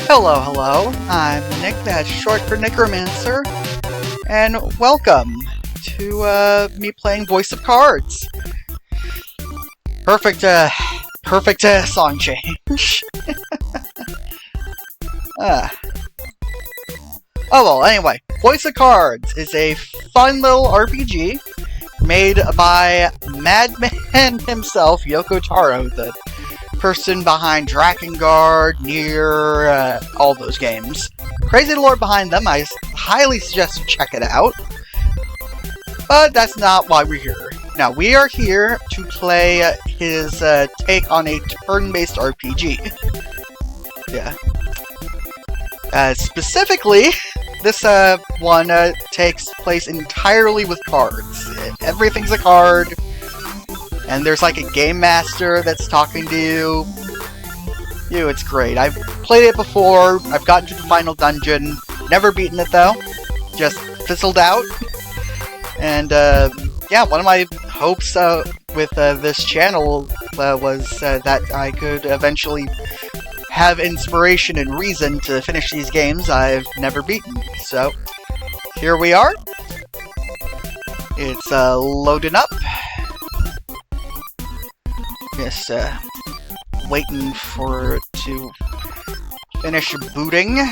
Hello, hello. I'm Nick, that's short for Necromancer, and welcome to me playing Voice of Cards. Perfect song change. uh. Oh well, anyway, Voice of Cards is a fun little RPG made by Madman himself, Yoko Taro, the person behind Drakengard, Nier, all those games. Crazy lore behind them. I highly suggest you check it out. But that's not why we're here. Now, we are here to play his take on a turn-based RPG. Yeah. Specifically, this one takes place entirely with cards. Everything's a card. And there's like a game master that's talking to you. It's great. I've played it before. I've gotten to the final dungeon. Never beaten it though. Just fizzled out. And yeah, one of my hopes with this channel was that I could eventually have inspiration and reason to finish these games I've never beaten. So here we are. It's loading up. Just waiting for it to finish booting.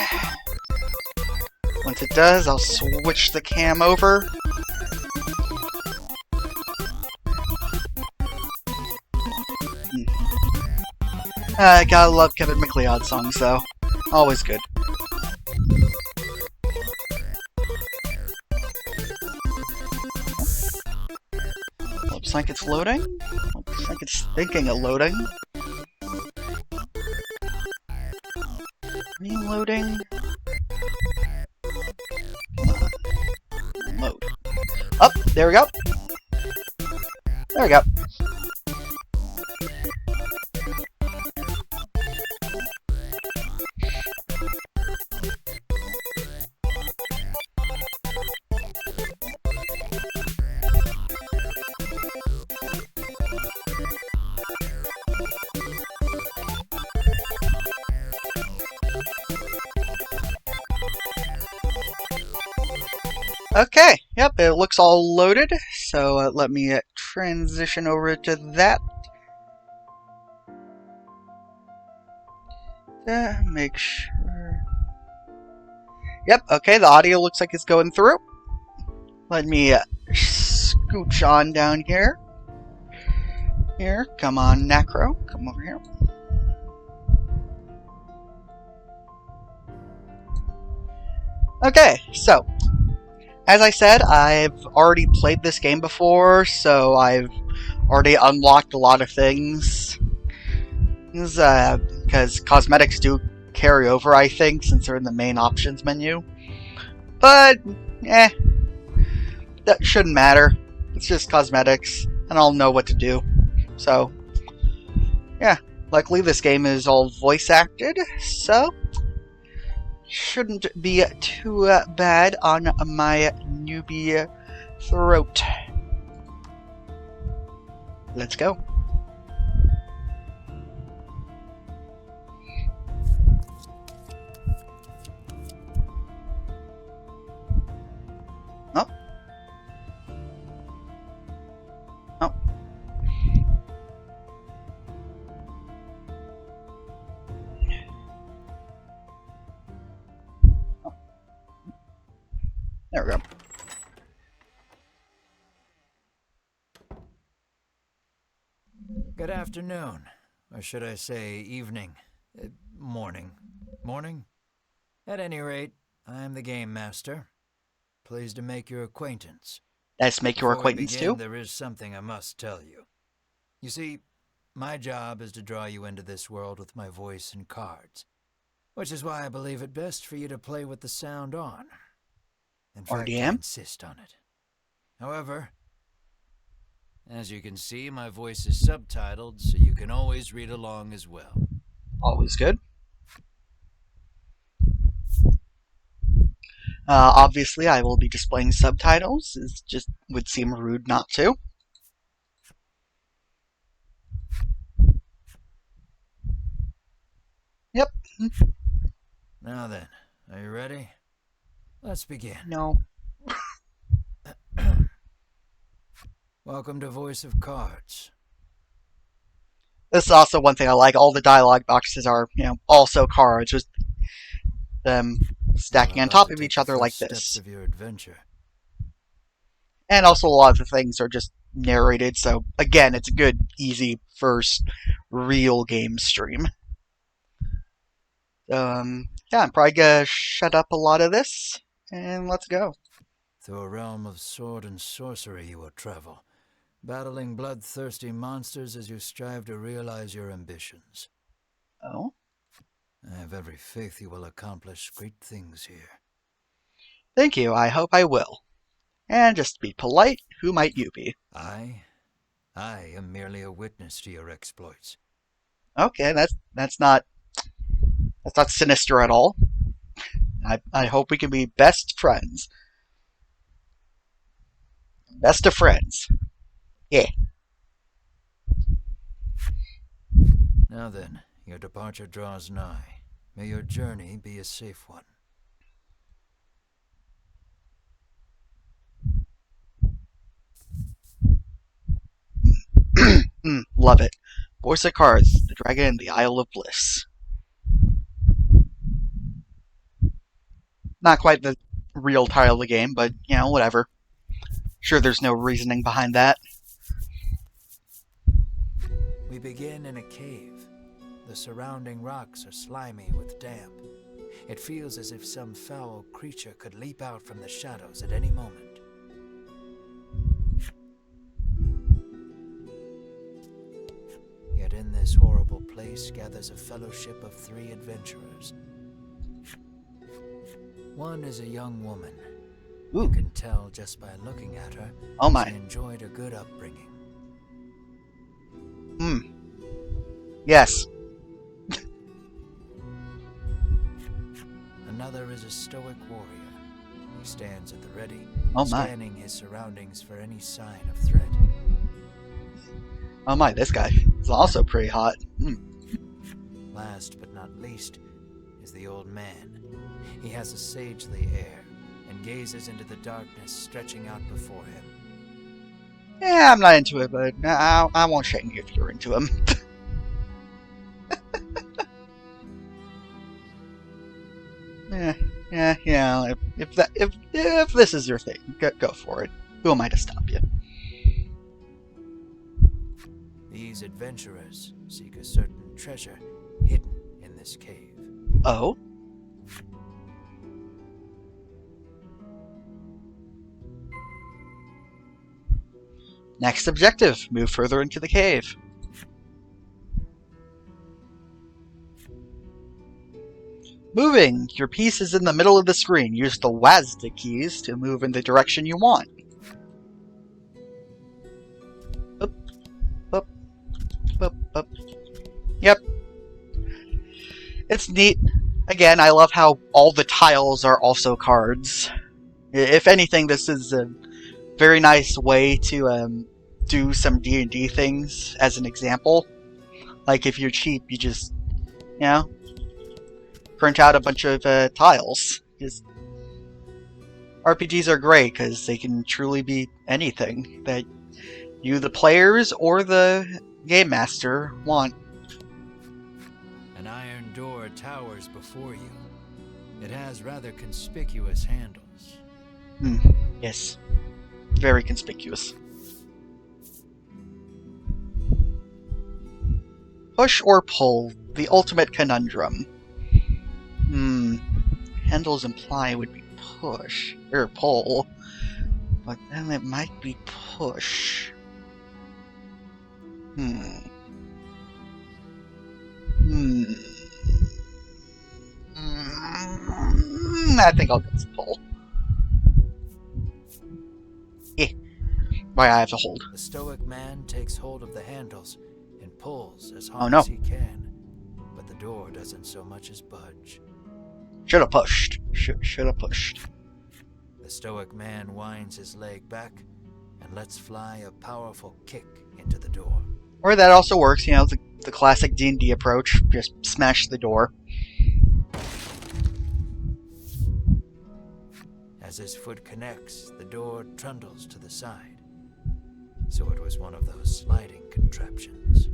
Once it does, I'll switch the cam over. Gotta love Kevin MacLeod songs, though. Always good. Looks like it's loading. Looks like it's thinking of loading. Reloading. Load. Oh, there we go. There we go. Okay, yep, it looks all loaded, so let me transition over to that. Make sure... Yep, okay, the audio looks like it's going through. Let me scooch on down here. Here, come on, Nacro, come over here. Okay, so... As I said, I've already played this game before, so I've already unlocked a lot of things. Because cosmetics do carry over, I think, since they're in the main options menu. But, that shouldn't matter. It's just cosmetics, and I'll know what to do. So, yeah. Luckily, this game is all voice acted, so... shouldn't be too bad on my newbie throat. Let's go. Oh. Oh. There we go. Good afternoon, or should I say evening, morning. Morning? At any rate, I am the Game Master. Pleased to make your acquaintance. Let's make your acquaintance Before we too. begin, there is something I must tell you. You see, my job is to draw you into this world with my voice and cards, which is why I believe it best for you to play with the sound on. In fact, I insist on it. However, as you can see, my voice is subtitled, so you can always read along as well. Always good. Obviously, I will be displaying subtitles. It just would seem rude not to. Yep. Now then, are you ready? Let's begin. No. Welcome to Voice of Cards. This is also one thing I like. All the dialogue boxes are, also cards with them stacking You're on about top to of take each the other like first steps this. of your adventure. And also a lot of the things are just narrated, so again, it's a good, easy first real game stream. Yeah, I'm probably gonna shut up a lot of this, and let's go. Through a realm of sword and sorcery you will travel, battling bloodthirsty monsters as you strive to realize your ambitions. Oh? I have every faith you will accomplish great things here. Thank you, I hope I will. And just to be polite, who might you be? I am merely a witness to your exploits. Okay, that's not sinister at all. I hope we can be best friends. Best of friends. Yeah. Now then, your departure draws nigh. May your journey be a safe one. Love it. Voice of Cards, the Dragon in the Isle of Bliss. Not quite the real title of the game, but, whatever. Sure, there's no reasoning behind that. We begin in a cave. The surrounding rocks are slimy with damp. It feels as if some foul creature could leap out from the shadows at any moment. Yet in this horrible place gathers a fellowship of 3 adventurers. One is a young woman. Ooh. You can tell just by looking at her. Oh my. She enjoyed a good upbringing. Yes. Another is a stoic warrior. He stands at the ready, Oh my. scanning his surroundings for any sign of threat. Oh my, this guy is also pretty hot. Last but not least is the old man. He has a sagely air and gazes into the darkness stretching out before him. Yeah, I'm not into it, but I won't shame you if you're into him. Yeah. If this is your thing, go for it. Who am I to stop you? These adventurers seek a certain treasure hidden in this cave. Oh? Next objective, move further into the cave. Moving! Your piece is in the middle of the screen. Use the WASD keys to move in the direction you want. Up. Yep. It's neat. Again, I love how all the tiles are also cards. If anything, this is a very nice way to do some D&D things as an example. Like if you're cheap, you just, print out a bunch of tiles. Just RPGs are great because they can truly be anything that you, the players, or the game master want. An iron door towers before you. It has rather conspicuous handles. Yes. Very conspicuous. Push or pull, the ultimate conundrum. Handles imply would be push, or pull, but then it might be push. I think I'll go with pull. Why I have to hold. The stoic man takes hold of the handles and pulls as Oh, hard no. as he can, but the door doesn't so much as budge. Should have pushed. Should have pushed. The stoic man winds his leg back and lets fly a powerful kick into the door. Or that also works, the classic D&D approach. Just smash the door. As his foot connects, the door trundles to the side. So it was one of those sliding contraptions.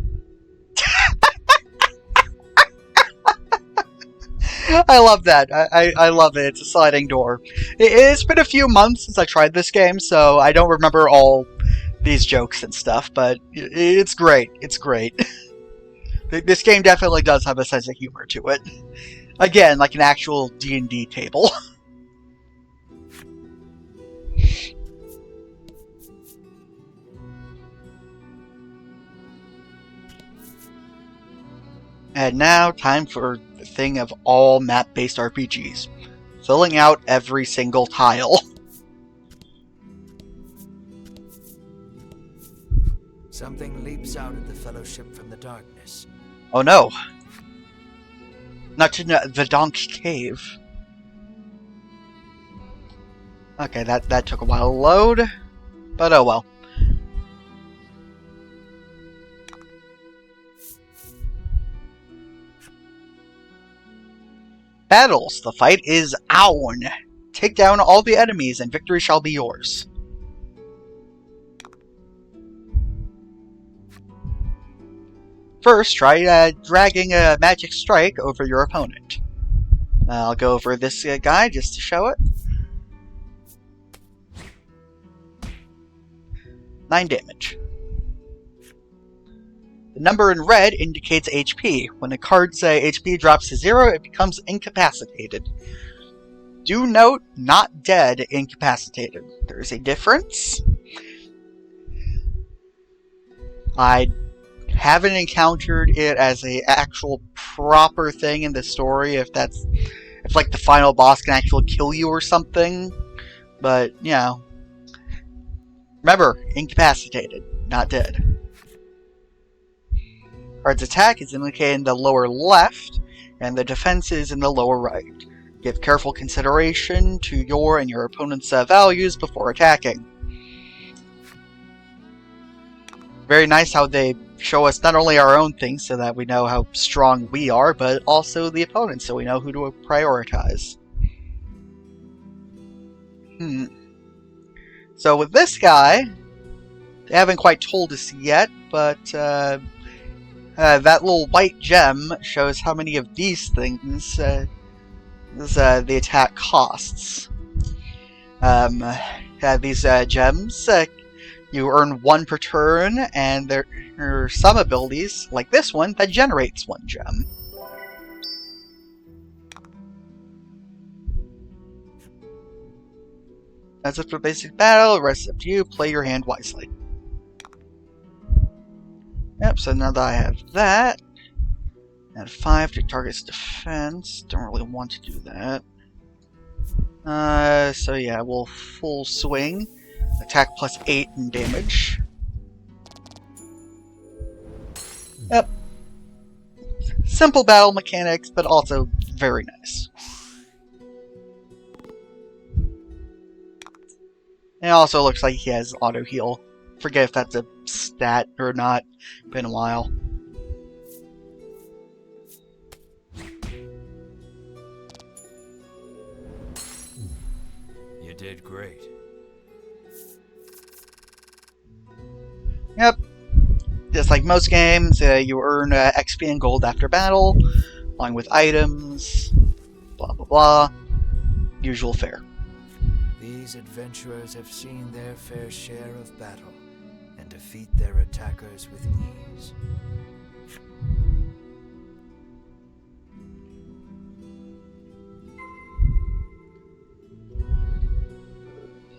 I love that. I love it. It's a sliding door. It's been a few months since I tried this game, so I don't remember all these jokes and stuff, but it's great. It's great. This game definitely does have a sense of humor to it. Again, like an actual D&D table. And now, time for the thing of all map-based RPGs. Filling out every single tile. Something leaps out at the Fellowship from the darkness. Oh no. Not to the Donk Cave. Okay, that took a while to load. But oh well. Battles. The fight is on. Take down all the enemies and victory shall be yours. First, try dragging a magic strike over your opponent. I'll go over this guy just to show it. 9 damage. The number in red indicates HP. When a card's HP drops to 0, it becomes incapacitated. Do note, not dead, incapacitated. There's a difference. I haven't encountered it as a actual proper thing in the story, if like the final boss can actually kill you or something. But, you know. Remember, incapacitated, not dead. Card's attack is indicated in the lower left, and the defense is in the lower right. Give careful consideration to your and your opponent's values before attacking. Very nice how they show us not only our own things so that we know how strong we are, but also the opponent so we know who to prioritize. So with this guy, they haven't quite told us yet, but that little white gem shows how many of these things the attack costs. These gems, you earn 1 per turn, and there are some abilities, like this one, that generates 1 gem. That's it for basic battle. The rest is up to you. Play your hand wisely. Yep, so now that I have that, add 5 to target's defense. Don't really want to do that. So yeah, we'll full swing. Attack plus 8 in damage. Yep. Simple battle mechanics, but also very nice. It also looks like he has auto heal. Forget if that's a stat or not. Been a while. You did great. Yep. Just like most games, you earn XP and gold after battle, along with items, blah blah blah. Usual fare. These adventurers have seen their fair share of battle and defeat their attackers with ease.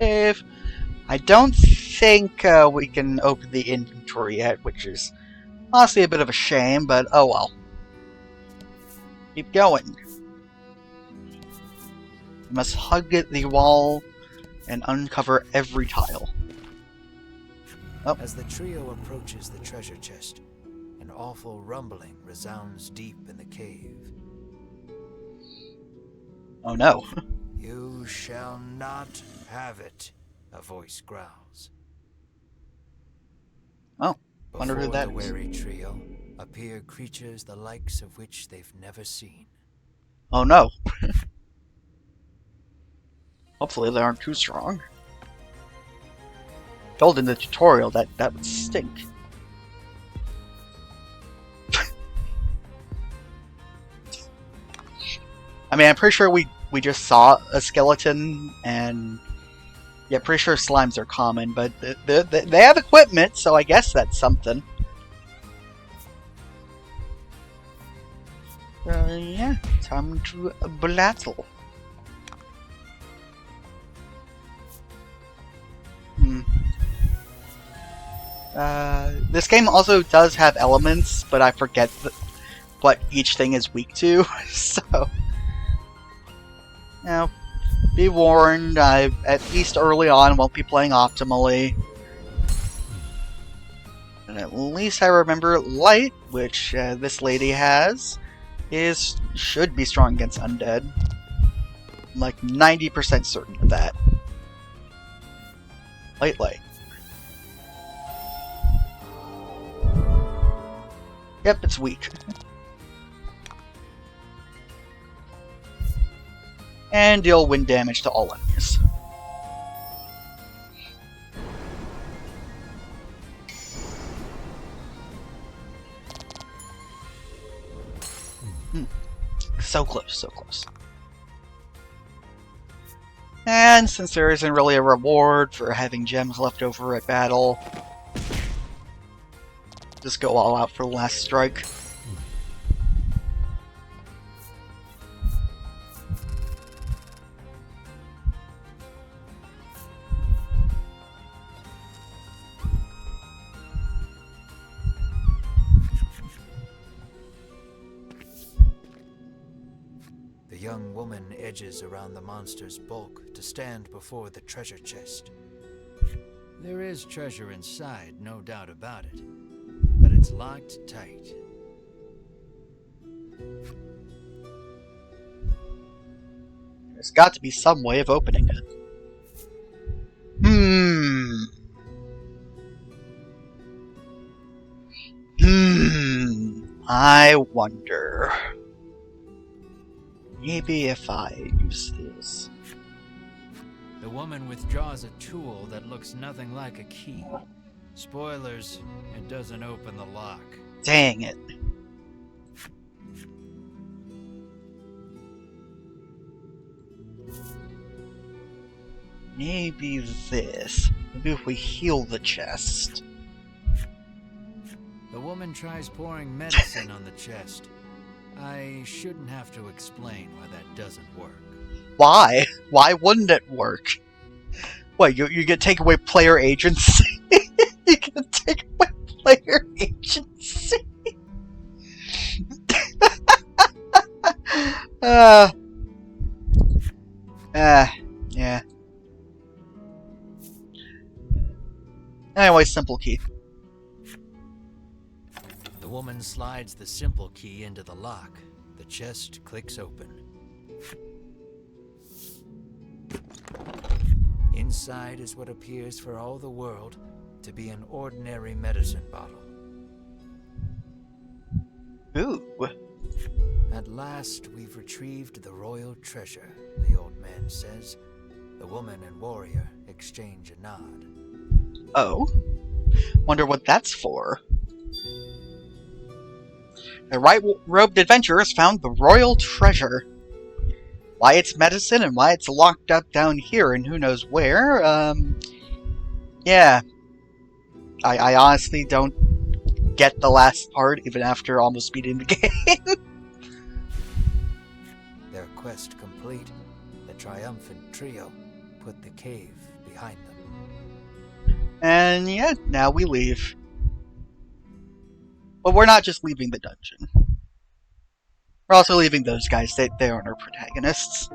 If I don't think we can open the inventory yet, which is honestly a bit of a shame, but oh well. Keep going. You must hug the wall and uncover every tile. Oh. As the trio approaches the treasure chest, an awful rumbling resounds deep in the cave. Oh no. You shall not have it, a voice growls. Oh, wonder who that Before is. the wary trio appear creatures the likes of which they've never seen. Oh no. Hopefully they aren't too strong. Told in the tutorial that would stink. I mean, I'm pretty sure we just saw a skeleton, and yeah, pretty sure slimes are common, but they have equipment, so I guess that's something. Yeah, time to battle. This game also does have elements, but I forget what each thing is weak to, so... Now, be warned, I, at least early on, won't be playing optimally. And at least I remember Light, which this lady has, should be strong against undead. I'm like 90% certain of that. Light. Yep, it's weak. And deal wind damage to all enemies. So close, so close. And since there isn't really a reward for having gems left over at battle, just go all out for the last strike. The young woman edges around the monster's bulk to stand before the treasure chest. There is treasure inside, no doubt about it, but it's locked tight. There's got to be some way of opening it. I wonder... Maybe if I use this. The woman withdraws a tool that looks nothing like a key. Spoilers, it doesn't open the lock. Dang it. Maybe this. Maybe if we heal the chest. The woman tries pouring medicine on the chest. I shouldn't have to explain why that doesn't work. Why? Why wouldn't it work? What, you gonna take away player agency? You gonna take away player agency? Yeah. Anyway, simple key. The woman slides the simple key into the lock. The chest clicks open. Inside is what appears for all the world to be an ordinary medicine bottle. Ooh. At last, we've retrieved the royal treasure, the old man says. The woman and warrior exchange a nod. Oh. Wonder what that's for. The white-robed adventurers found the royal treasure. Why it's medicine and why it's locked up down here and who knows where, yeah. I honestly don't get the last part, even after almost beating the game. Their quest complete, the triumphant trio put the cave behind them. And yeah, now we leave. But we're not just leaving the dungeon. We're also leaving those guys. They aren't our protagonists.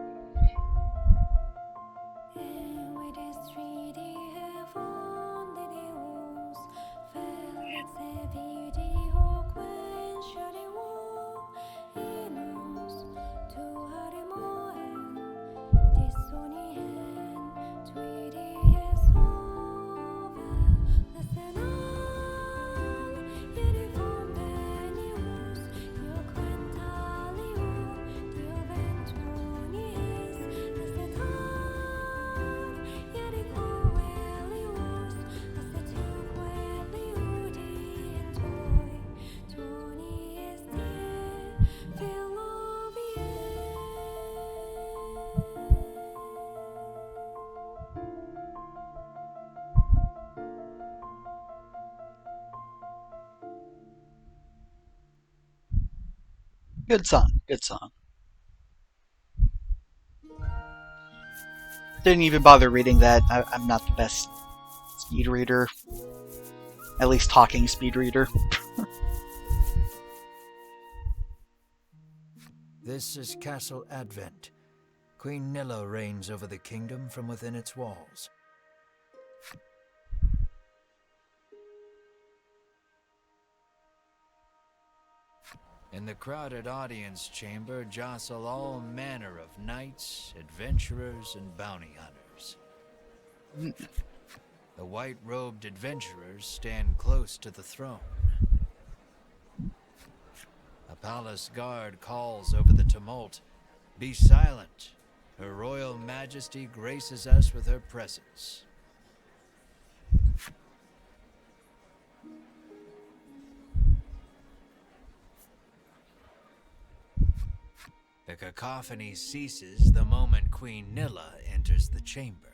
Good song, good song. Didn't even bother reading that. I'm not the best speed reader. At least talking speed reader. This is Castle Advent. Queen Nilla reigns over the kingdom from within its walls. In the crowded audience chamber jostle all manner of knights, adventurers, and bounty hunters. The white-robed adventurers stand close to the throne. A palace guard calls over the tumult, "Be silent. Her Royal Majesty graces us with her presence." The cacophony ceases the moment Queen Nilla enters the chamber.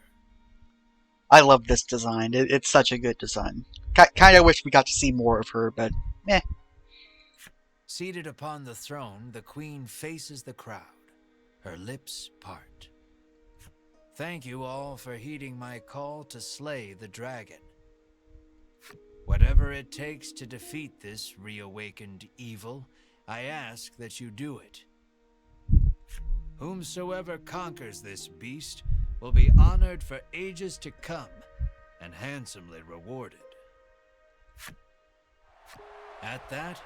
I love this design. It's such a good design. Kind of wish we got to see more of her, but meh. Seated upon the throne, the queen faces the crowd. Her lips part. "Thank you all for heeding my call to slay the dragon. Whatever it takes to defeat this reawakened evil, I ask that you do it. Whomsoever conquers this beast will be honored for ages to come and handsomely rewarded." At that,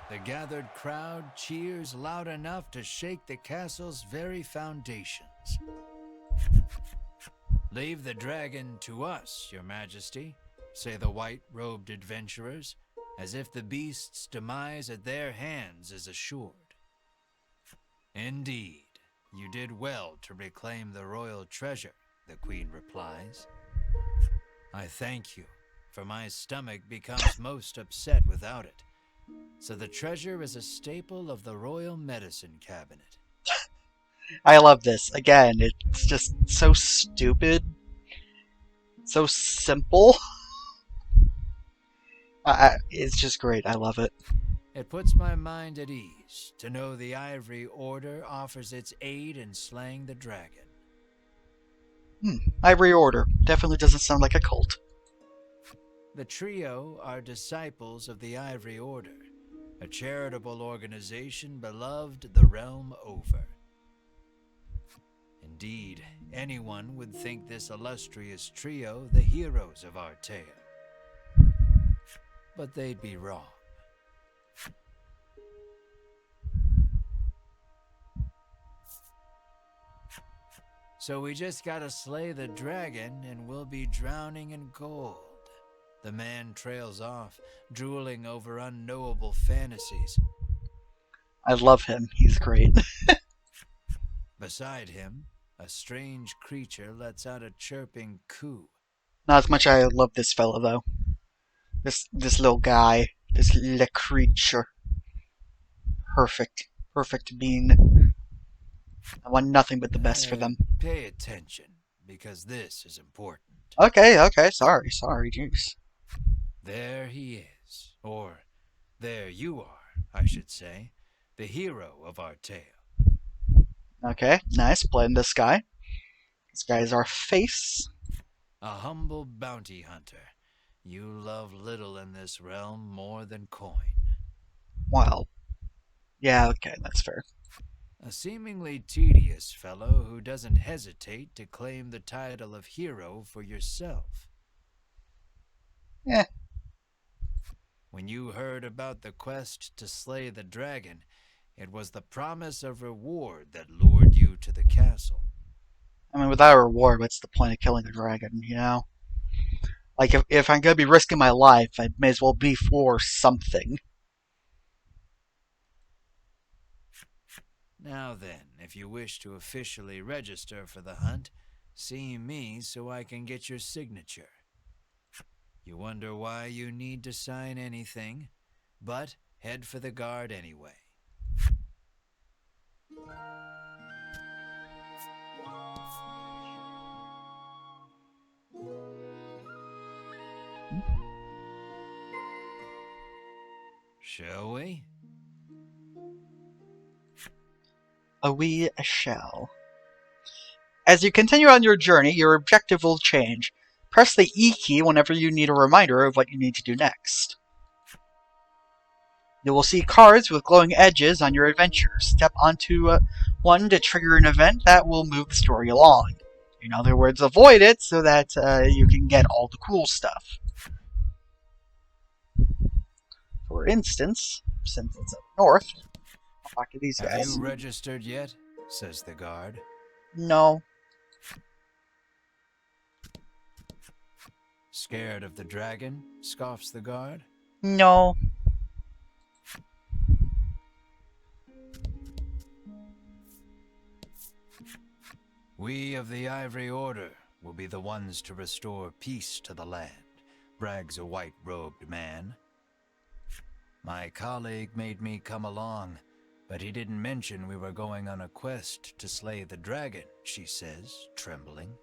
the gathered crowd cheers loud enough to shake the castle's very foundations. "Leave the dragon to us, Your Majesty," say the white-robed adventurers, as if the beast's demise at their hands is assured. "Indeed, you did well to reclaim the royal treasure," the queen replies. "I thank you, for my stomach becomes most upset without it. So the treasure is a staple of the royal medicine cabinet." I love this. Again, it's just so stupid. So simple. It's just great. I love it. It puts my mind at ease to know the Ivory Order offers its aid in slaying the dragon. Ivory Order. Definitely doesn't sound like a cult. The trio are disciples of the Ivory Order, a charitable organization beloved the realm over. Indeed, anyone would think this illustrious trio the heroes of our tale. But they'd be wrong. So we just gotta slay the dragon and we'll be drowning in gold. The man trails off, drooling over unknowable fantasies. I love him. He's great. Beside him, a strange creature lets out a chirping coo. Not as much I love this fella, though. This little guy. This little creature. Perfect. Perfect being. I want nothing but the best for them. Pay attention, because this is important. Okay, sorry, jeez. There he is, or there you are, I should say, the hero of our tale. Okay, nice, blend this guy. This guy is our face. A humble bounty hunter. You love little in this realm more than coin. Well, yeah, okay, that's fair. A seemingly tedious fellow who doesn't hesitate to claim the title of hero for yourself. Eh. When you heard about the quest to slay the dragon, it was the promise of reward that lured you to the castle. I mean, without a reward, what's the point of killing a dragon, you know? Like, if I'm gonna be risking my life, I may as well be for something. Now then, if you wish to officially register for the hunt, see me so I can get your signature. You wonder why you need to sign anything, but head for the guard anyway. Shall we? We shall. As you continue on your journey, your objective will change. Press the E key whenever you need a reminder of what you need to do next. You will see cards with glowing edges on your adventure. Step onto one to trigger an event that will move the story along. In other words, avoid it so that you can get all the cool stuff. For instance, since it's up north, I'll talk to these Have guys. you registered yet? Says the guard. No. Scared of the dragon? Scoffs the guard. No. We of the Ivory Order will be the ones to restore peace to the land, brags a white-robed man. My colleague made me come along, but he didn't mention we were going on a quest to slay the dragon, she says, trembling.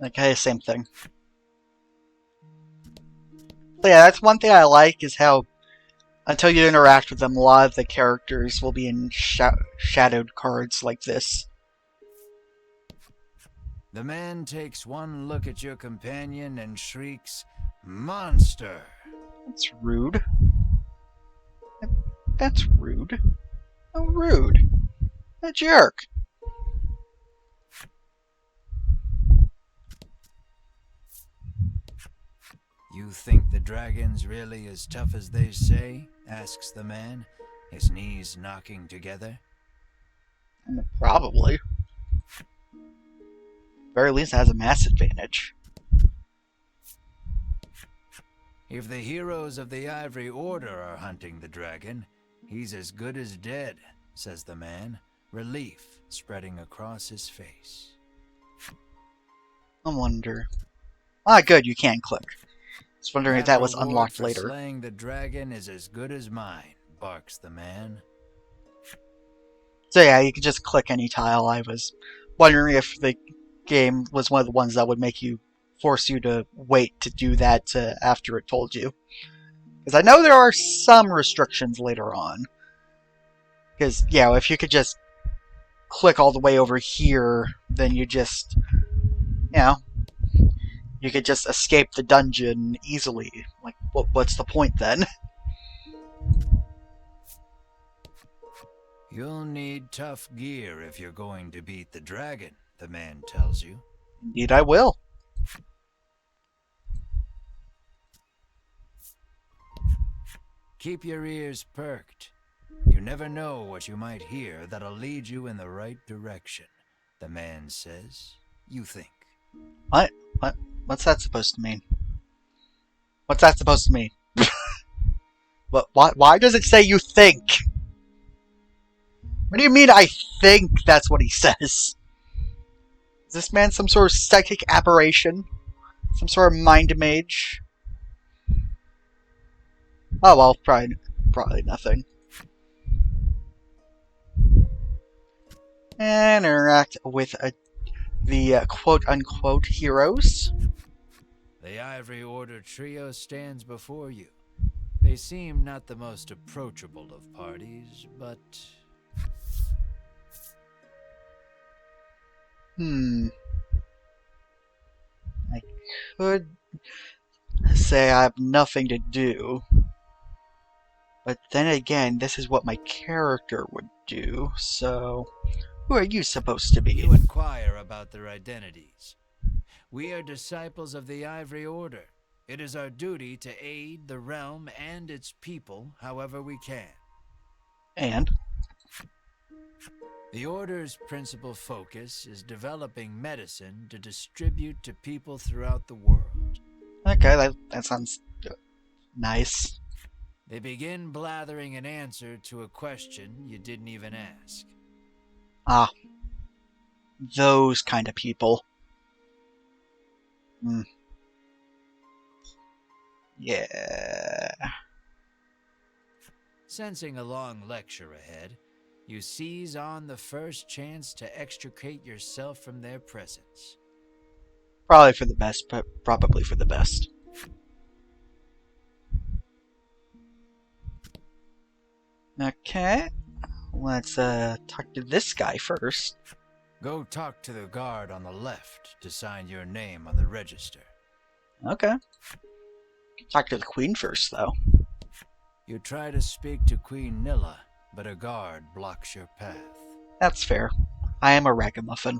Okay, same thing. So yeah, that's one thing I like, is how until you interact with them, a lot of the characters will be in shadowed cards like this. The man takes one look at your companion and shrieks, "Monster!" That's rude. That's rude. Oh, rude. A jerk. You think the dragon's really as tough as they say? Asks the man, his knees knocking together. Probably. Very least it has a mass advantage. If the heroes of the Ivory Order are hunting the dragon, he's as good as dead, says the man, relief spreading across his face. I wonder. Ah, good, you can click. I was wondering if that was reward unlocked for later. Slaying the dragon is as good as mine, barks the man. So yeah, you can just click any tile. I was wondering if the game was one of the ones that would force you to wait to do that after it told you. Because I know there are some restrictions later on. Because, yeah, if you could just click all the way over here, then you just, you could just escape the dungeon easily. Like, what's the point then? You'll need tough gear if you're going to beat the dragon, the man tells you. Indeed I will. Keep your ears perked. You never know what you might hear that'll lead you in the right direction, the man says. You think. What's that supposed to mean? What's that supposed to mean? Why does it say you think? What do you mean I think that's what he says? Is this man some sort of psychic aberration? Some sort of mind mage? Oh well, probably nothing. And interact with the quote-unquote heroes. The Ivory Order trio stands before you. They seem not the most approachable of parties, but... I could say I have nothing to do. But then again, this is what my character would do, so... Who are you supposed to be? You inquire about their identities. We are disciples of the Ivory Order. It is our duty to aid the realm and its people however we can. And? The Order's principal focus is developing medicine to distribute to people throughout the world. Okay, that sounds nice. They begin blathering an answer to a question you didn't even ask. Ah. Those kind of people. Yeah. Sensing a long lecture ahead, you seize on the first chance to extricate yourself from their presence. Probably for the best, but probably for the best. Okay. Let's talk to this guy first. Go talk to the guard on the left to sign your name on the register. Okay. Talk to the queen first, though. You try to speak to Queen Nilla, but a guard blocks your path. That's fair. I am a ragamuffin.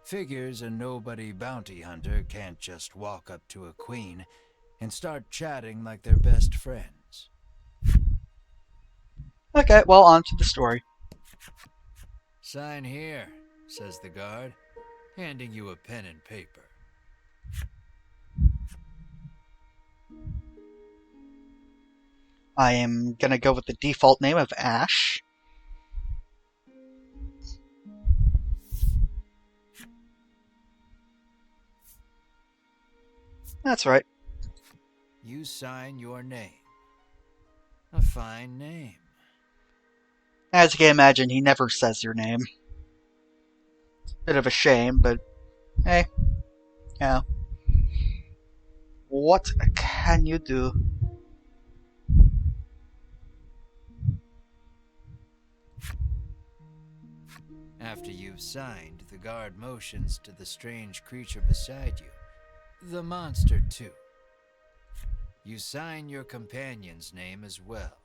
Figures a nobody bounty hunter can't just walk up to a queen and start chatting like they're best friends. Okay, well, on to the story. Sign here, says the guard, handing you a pen and paper. I am gonna go with the default name of Ash. That's right. You sign your name. A fine name. As you can imagine, he never says your name. Bit of a shame, but hey, yeah. What can you do? After you've signed, the guard motions to the strange creature beside you. The monster, too. You sign your companion's name as well.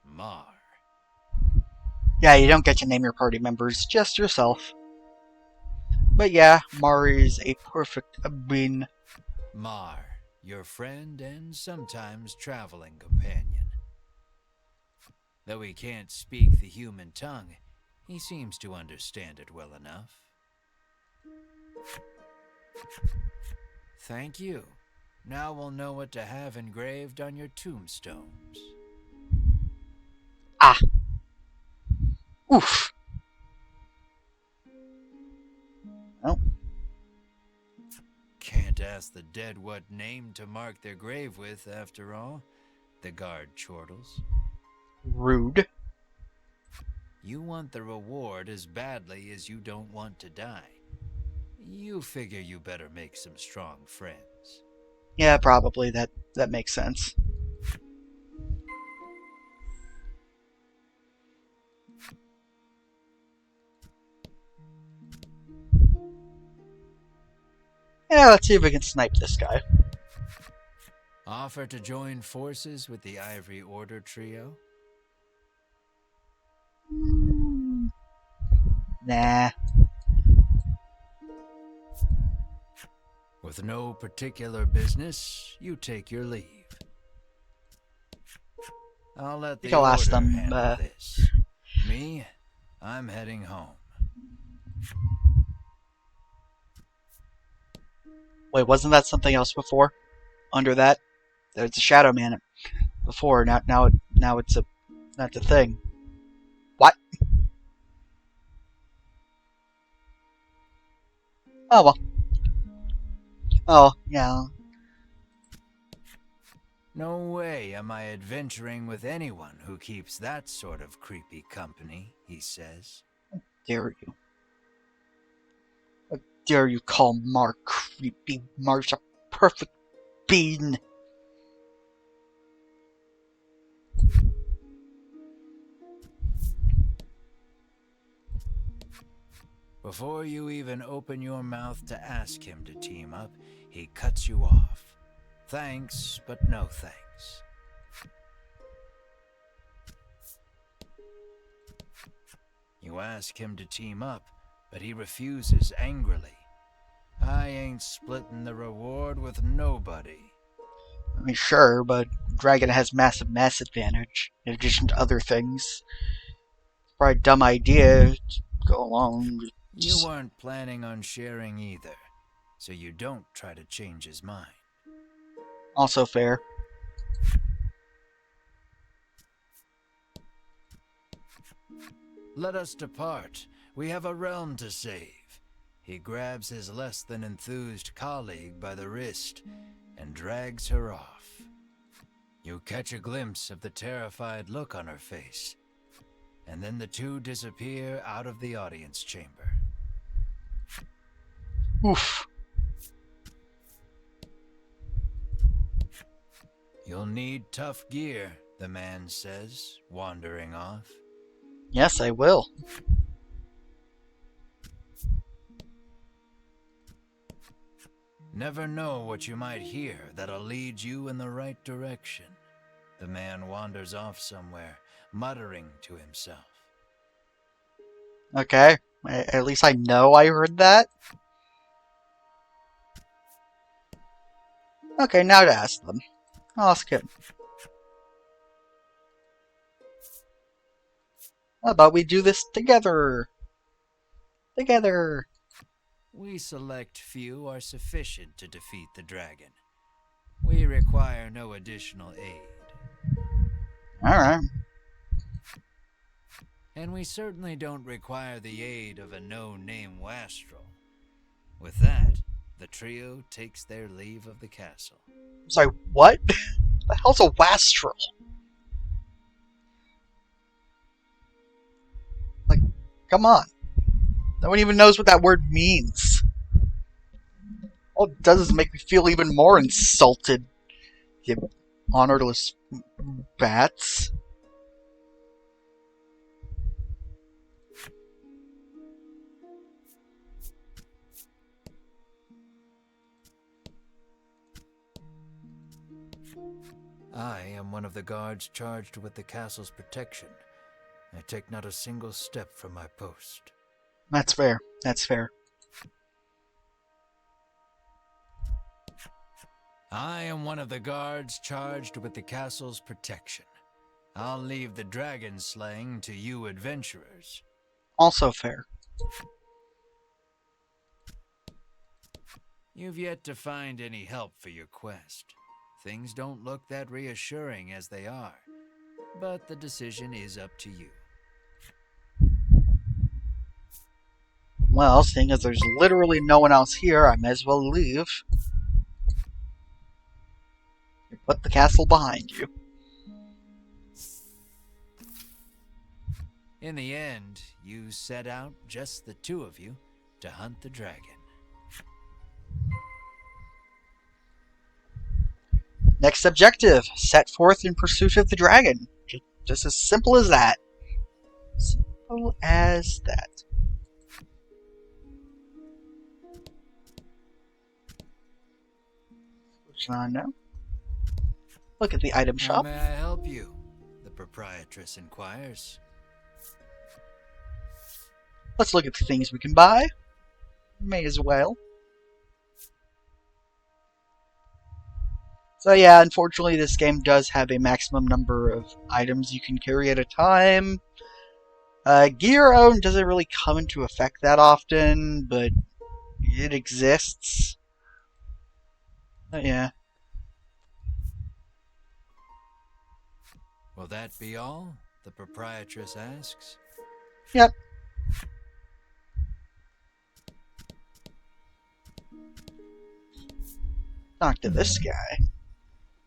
Mar. Yeah, you don't get to name your party members, just yourself. But yeah, Mari's a perfect bean. Mar, your friend and sometimes traveling companion. Though he can't speak the human tongue, he seems to understand it well enough. Thank you. Now we'll know what to have engraved on your tombstones. Ah. Oof. Well. Can't ask the dead what name to mark their grave with, after all, the guard chortles. Rude. You want the reward as badly as you don't want to die. You figure you better make some strong friends. Yeah, probably. That makes sense. Yeah, let's see if we can snipe this guy. Offer to join forces with the Ivory Order trio? Nah. With no particular business, you take your leave. I'll let the I'll ask Order them, handle this. Me, I'm heading home. Wait, wasn't that something else before? Under that, there's a Shadow Man before. Now it's that's a thing. What? Oh well. Oh yeah. No way am I adventuring with anyone who keeps that sort of creepy company, he says. Dare you? How dare you call Mark creepy? Mark's a perfect bean. Before you even open your mouth to ask him to team up, he cuts you off. Thanks, but no thanks. You ask him to team up, but he refuses angrily. I ain't splitting the reward with nobody. I mean, sure, but Dragon has massive mass advantage, in addition to other things. Probably a dumb idea to go along. You weren't planning on sharing either, so you don't try to change his mind. Also fair. Let us depart. We have a realm to save. He grabs his less than enthused colleague by the wrist and drags her off. You catch a glimpse of the terrified look on her face, and then the two disappear out of the audience chamber. Oof. You'll need tough gear, the man says, wandering off. Yes, I will. Never know what you might hear that'll lead you in the right direction. The man wanders off somewhere, muttering to himself. Okay. At least I know I heard that. Okay, now to ask them. I'll ask him. How about we do this together? Together. We select few are sufficient to defeat the dragon. We require no additional aid. Alright. And we certainly don't require the aid of a no-name wastrel. With that, the trio takes their leave of the castle. Sorry, what? The hell's a wastrel? Like, come on. No one even knows what that word means. All it does is make me feel even more insulted. You honorless bats. I am one of the guards charged with the castle's protection. I take not a single step from my post. That's fair. That's fair. I am one of the guards charged with the castle's protection. I'll leave the dragon slaying to you adventurers. Also fair. You've yet to find any help for your quest. Things don't look that reassuring as they are, but the decision is up to you. Well, seeing as there's literally no one else here, I may as well leave. Put the castle behind you. In the end, you set out, just the two of you, to hunt the dragon. Next objective, set forth in pursuit of the dragon. Just as simple as that. Simple as that. Switch on now. Look at the item How shop. may I help you? The proprietress inquires. Let's look at the things we can buy. May as well. So yeah, unfortunately this game does have a maximum number of items you can carry at a time. Gear own doesn't really come into effect that often, but it exists. Yeah. Will that be all? The proprietress asks. Yep. Talk to this guy.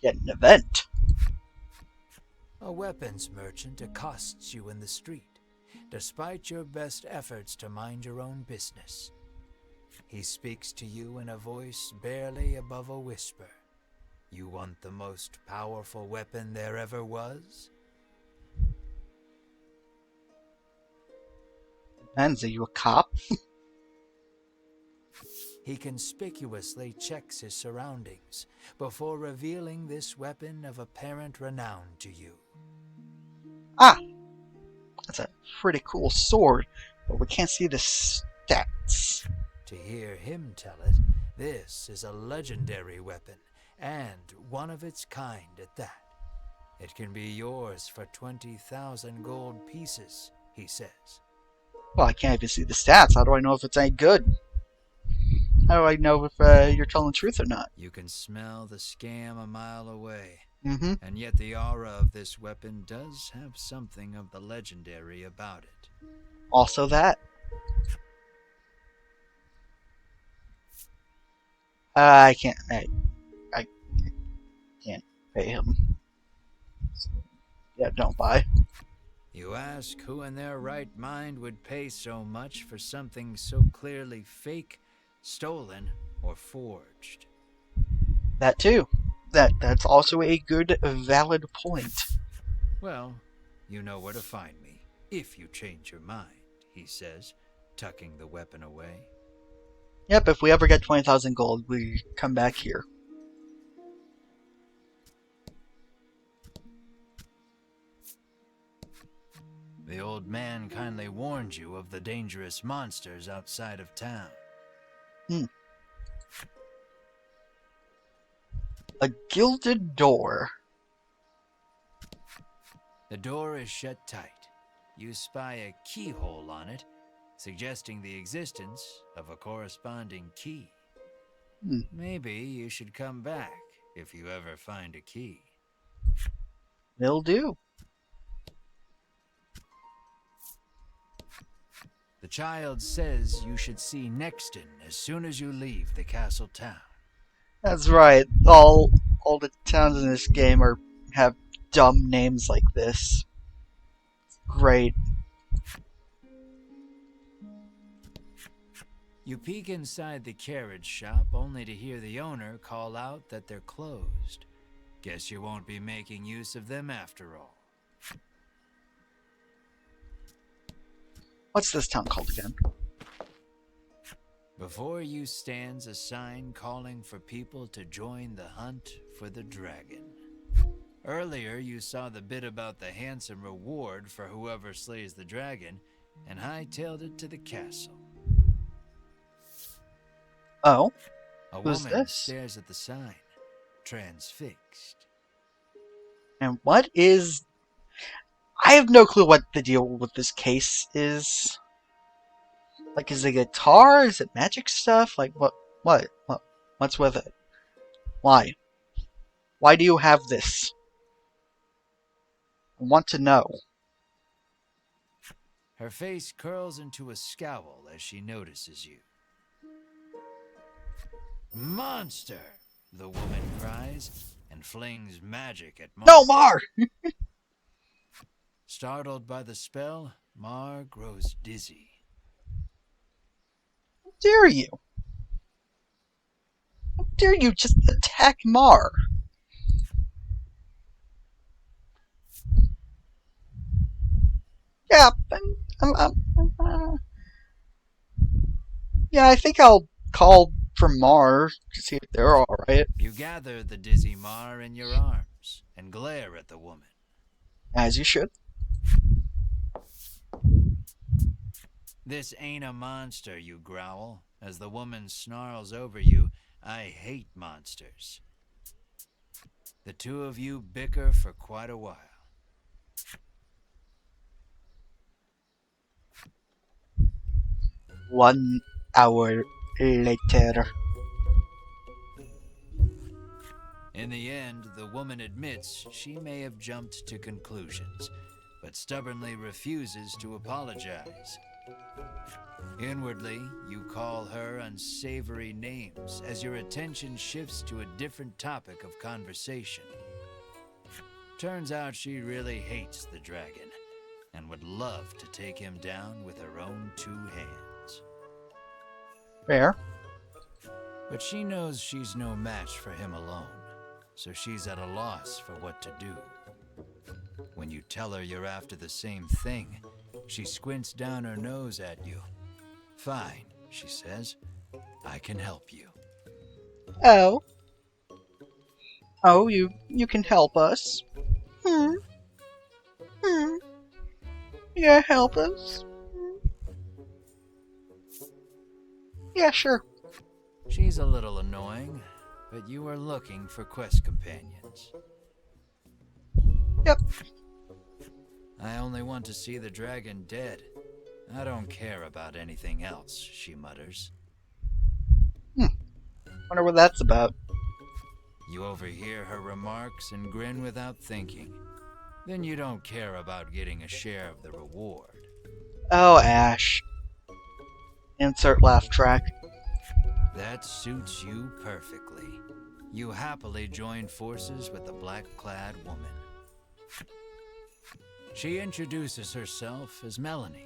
Get an event. A weapons merchant accosts you in the street, despite your best efforts to mind your own business. He speaks to you in a voice barely above a whisper. You want the most powerful weapon there ever was? Depends, are you a cop? He conspicuously checks his surroundings before revealing this weapon of apparent renown to you. Ah! That's a pretty cool sword, but we can't see the stats. To hear him tell it, this is a legendary weapon, and one of its kind at that. It can be yours for 20,000 gold pieces, he says. Well, I can't even see the stats. How do I know if it's any good? How do I know if you're telling the truth or not? You can smell the scam a mile away. Mm-hmm. And yet the aura of this weapon does have something of the legendary about it. Also that. I can't pay him. So, yeah, don't buy. You ask who in their right mind would pay so much for something so clearly fake, stolen, or forged. That too. That's also a good, valid point. Well, you know where to find me, if you change your mind, he says, tucking the weapon away. Yep, if we ever get 20,000 gold, we come back here. The old man kindly warned you of the dangerous monsters outside of town. A gilded door. The door is shut tight. You spy a keyhole on it, suggesting the existence of a corresponding key. Maybe you should come back if you ever find a key. Will do. The child says you should see Nexton as soon as you leave the castle town. That's right. All the towns in this game have dumb names like this. Great. You peek inside the carriage shop only to hear the owner call out that they're closed. Guess you won't be making use of them after all. What's this town called again? Before you stands a sign calling for people to join the hunt for the dragon. Earlier you saw the bit about the handsome reward for whoever slays the dragon, and hightailed it to the castle. Oh? A Who's woman this? stares at the sign, transfixed. And what is... I have no clue what the deal with this case is. Like, is it a guitar? Is it magic stuff? Like, what's with it? Why? Why do you have this? I want to know. Her face curls into a scowl as she notices you. Monster! The woman cries and flings magic at Mar. No, Mar! Startled by the spell, Mar grows dizzy. How dare you? How dare you just attack Mar? Yeah, yeah, I think I'll call for Mar to see if they're alright. You gather the dizzy Mar in your arms and glare at the woman. As you should. This ain't a monster, you growl, as the woman snarls over you. I hate monsters. The two of you bicker for quite a while. 1 hour later. In the end, the woman admits she may have jumped to conclusions, but stubbornly refuses to apologize. Inwardly, you call her unsavory names as your attention shifts to a different topic of conversation. Turns out she really hates the dragon and would love to take him down with her own 2 hands. Fair. But she knows she's no match for him alone, so she's at a loss for what to do. When you tell her you're after the same thing, she squints down her nose at you. Fine, she says. I can help you. Oh. Oh, you can help us. Yeah, help us. Yeah, sure. She's a little annoying, but you are looking for quest companions. Yep. I only want to see the dragon dead. I don't care about anything else, she mutters. Wonder what that's about. You overhear her remarks and grin without thinking. Then you don't care about getting a share of the reward. Oh, Ash. Insert laugh track. That suits you perfectly. You happily join forces with the black-clad woman. She introduces herself as Melanie.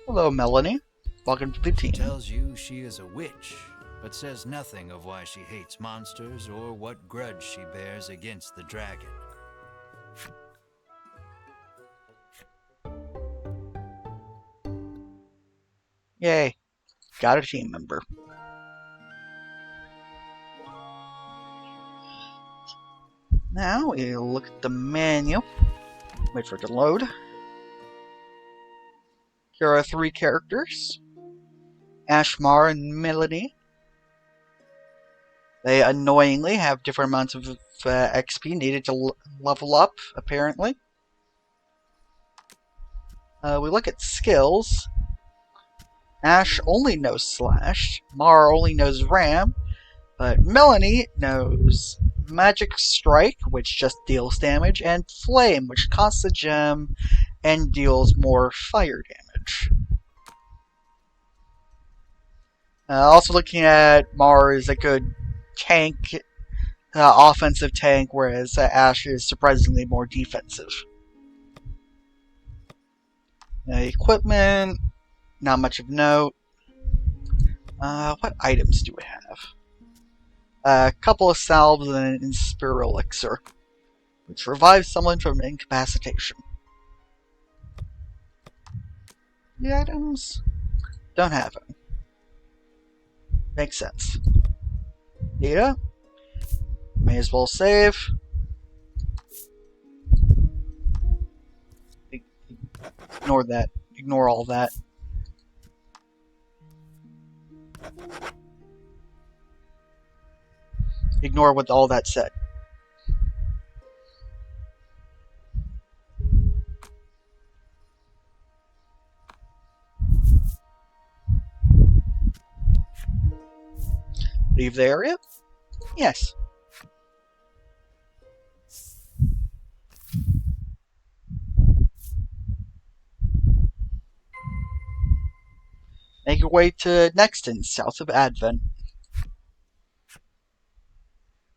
Hello, Melanie. Welcome to the She team. tells you she is a witch, but says nothing of why she hates monsters or what grudge she bears against the dragon. Yay. Got a team member. Now we look at the menu. Wait for it to load. Here are 3 characters. Ashmar and Melanie. They annoyingly have different amounts of XP needed to level up, apparently. We look at skills. Ash only knows Slash. Mar only knows Ram. But Melanie knows Magic Strike, which just deals damage, and Flame, which costs a gem and deals more fire damage. Also looking at Mar is a good tank, offensive tank, whereas Ash is surprisingly more defensive. Equipment, not much of note. What items do we have? A couple of salves and an Inspire Elixir, which revives someone from incapacitation. The items? Don't have them. Makes sense. Data? May as well save. Ignore that. Ignore all that. Ignore what all that said. Leave the area? Yes. Make your way to Nexton, south of Advent.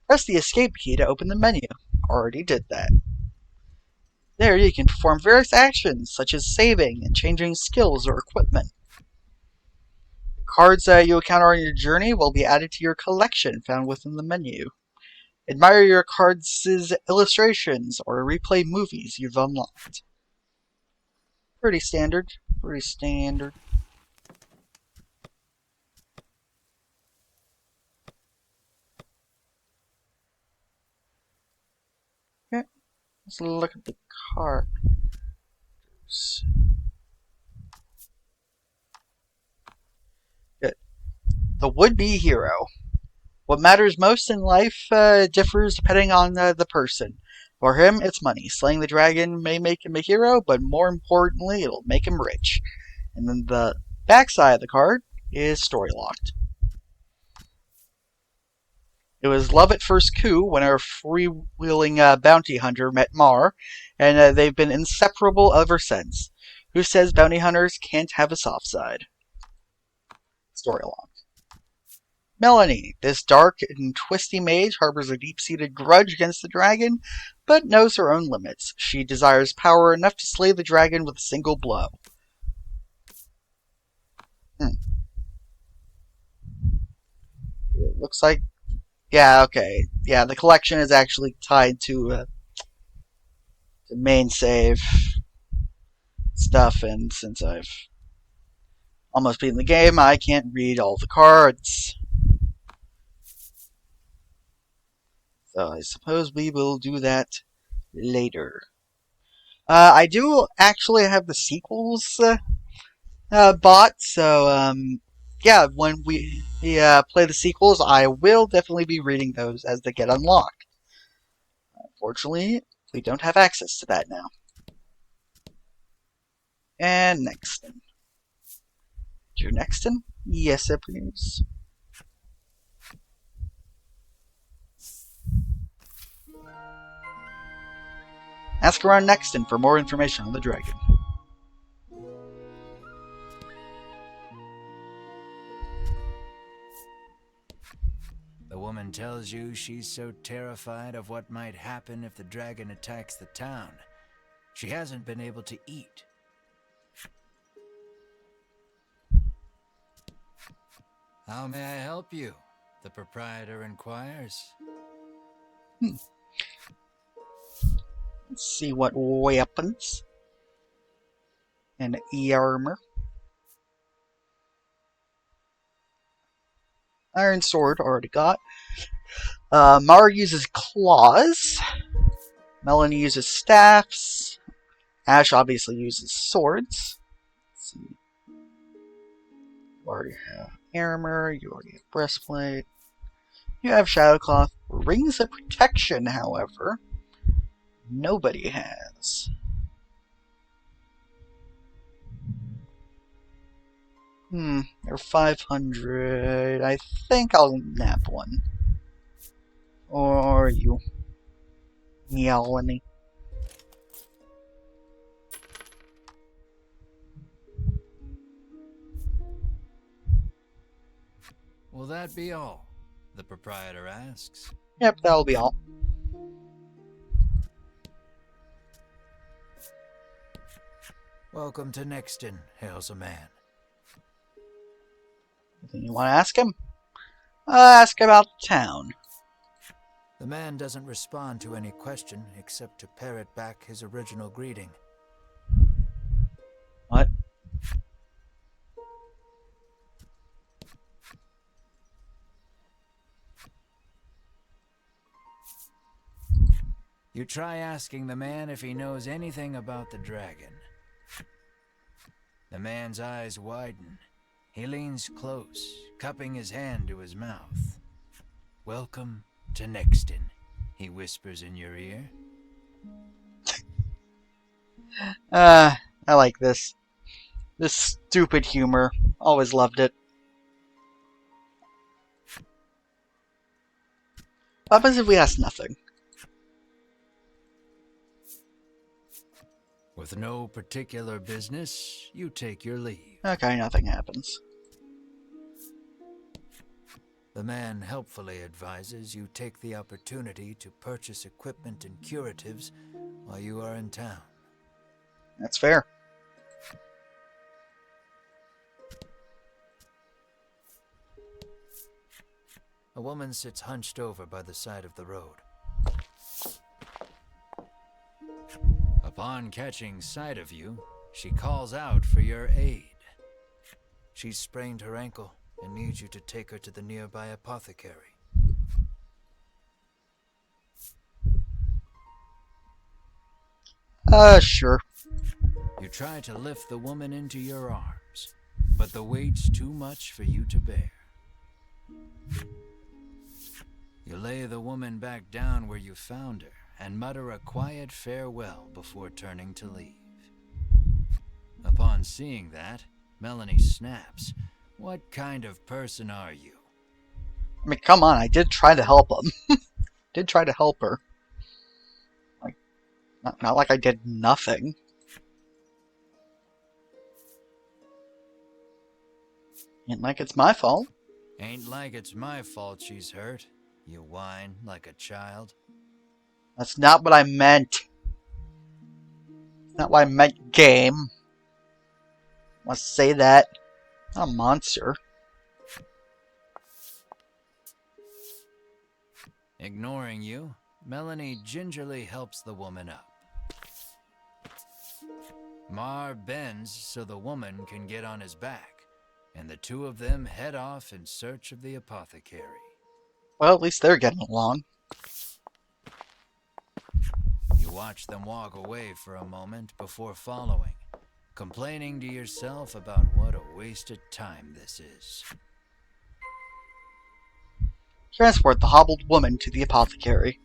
Press the escape key to open the menu. Already did that. There you can perform various actions, such as saving and changing skills or equipment. Cards that you encounter on your journey will be added to your collection found within the menu. Admire your cards' illustrations or replay movies you've unlocked. Pretty standard. Pretty standard. Okay, let's look at the cards. Good. The would-be hero. What matters most in life differs depending on the person. For him, it's money. Slaying the dragon may make him a hero, but more importantly, it'll make him rich. And then the backside of the card is story locked. It was love at first coup when our freewheeling bounty hunter met Mar, and they've been inseparable ever since. Who says bounty hunters can't have a soft side? Story locked. Melanie, this dark and twisty mage, harbors a deep-seated grudge against the dragon, but knows her own limits. She desires power enough to slay the dragon with a single blow. It looks like... Yeah, okay. Yeah, the collection is actually tied to the main save stuff, and since I've almost beaten the game, I can't read all the cards. So I suppose we will do that later. I do actually have the sequels bought, so yeah, when we play the sequels, I will definitely be reading those as they get unlocked. Unfortunately, we don't have access to that now. And Nexton. Your Nexton? Yes, please. Ask around Nexton for more information on the dragon. The woman tells you she's so terrified of what might happen if the dragon attacks the town. She hasn't been able to eat. How may I help you? The proprietor inquires. Let's see what weapons. And E-armor. Iron sword, already got. Mara uses claws. Melanie uses staffs. Ash obviously uses swords. Let's see. You already have armor. You already have breastplate. You have Shadowcloth. Rings of protection, however, nobody has. They're 500. I think I'll nap one. Or you. Melanie. Will that be all? The proprietor asks. Yep, that'll be all. Welcome to Nexton, hails a man. Anything you want to ask him? Ask about the town. The man doesn't respond to any question except to parrot back his original greeting. What? You try asking the man if he knows anything about the dragon. The man's eyes widen. He leans close, cupping his hand to his mouth. Welcome to Nexton, he whispers in your ear. I like this. This stupid humor. Always loved it. What happens if we ask nothing? With no particular business, you take your leave. Okay, nothing happens. The man helpfully advises you take the opportunity to purchase equipment and curatives while you are in town. That's fair. A woman sits hunched over by the side of the road. Upon catching sight of you, she calls out for your aid. She's sprained her ankle and needs you to take her to the nearby apothecary. Sure. You try to lift the woman into your arms, but the weight's too much for you to bear. You lay the woman back down where you found her and mutter a quiet farewell before turning to leave. Upon seeing that, Melanie snaps. What kind of person are you? I mean, come on, I did try to help him. Did try to help her. Like, not like I did nothing. Ain't like it's my fault. Ain't like it's my fault she's hurt. You whine like a child. That's not what I meant. Not what I meant, game. Must say that. Not a monster. Ignoring you, Melanie gingerly helps the woman up. Mar bends so the woman can get on his back, and the two of them head off in search of the apothecary. Well, at least they're getting along. You watch them walk away for a moment before following, complaining to yourself about what a wasted time this is. Transport the hobbled woman to the apothecary.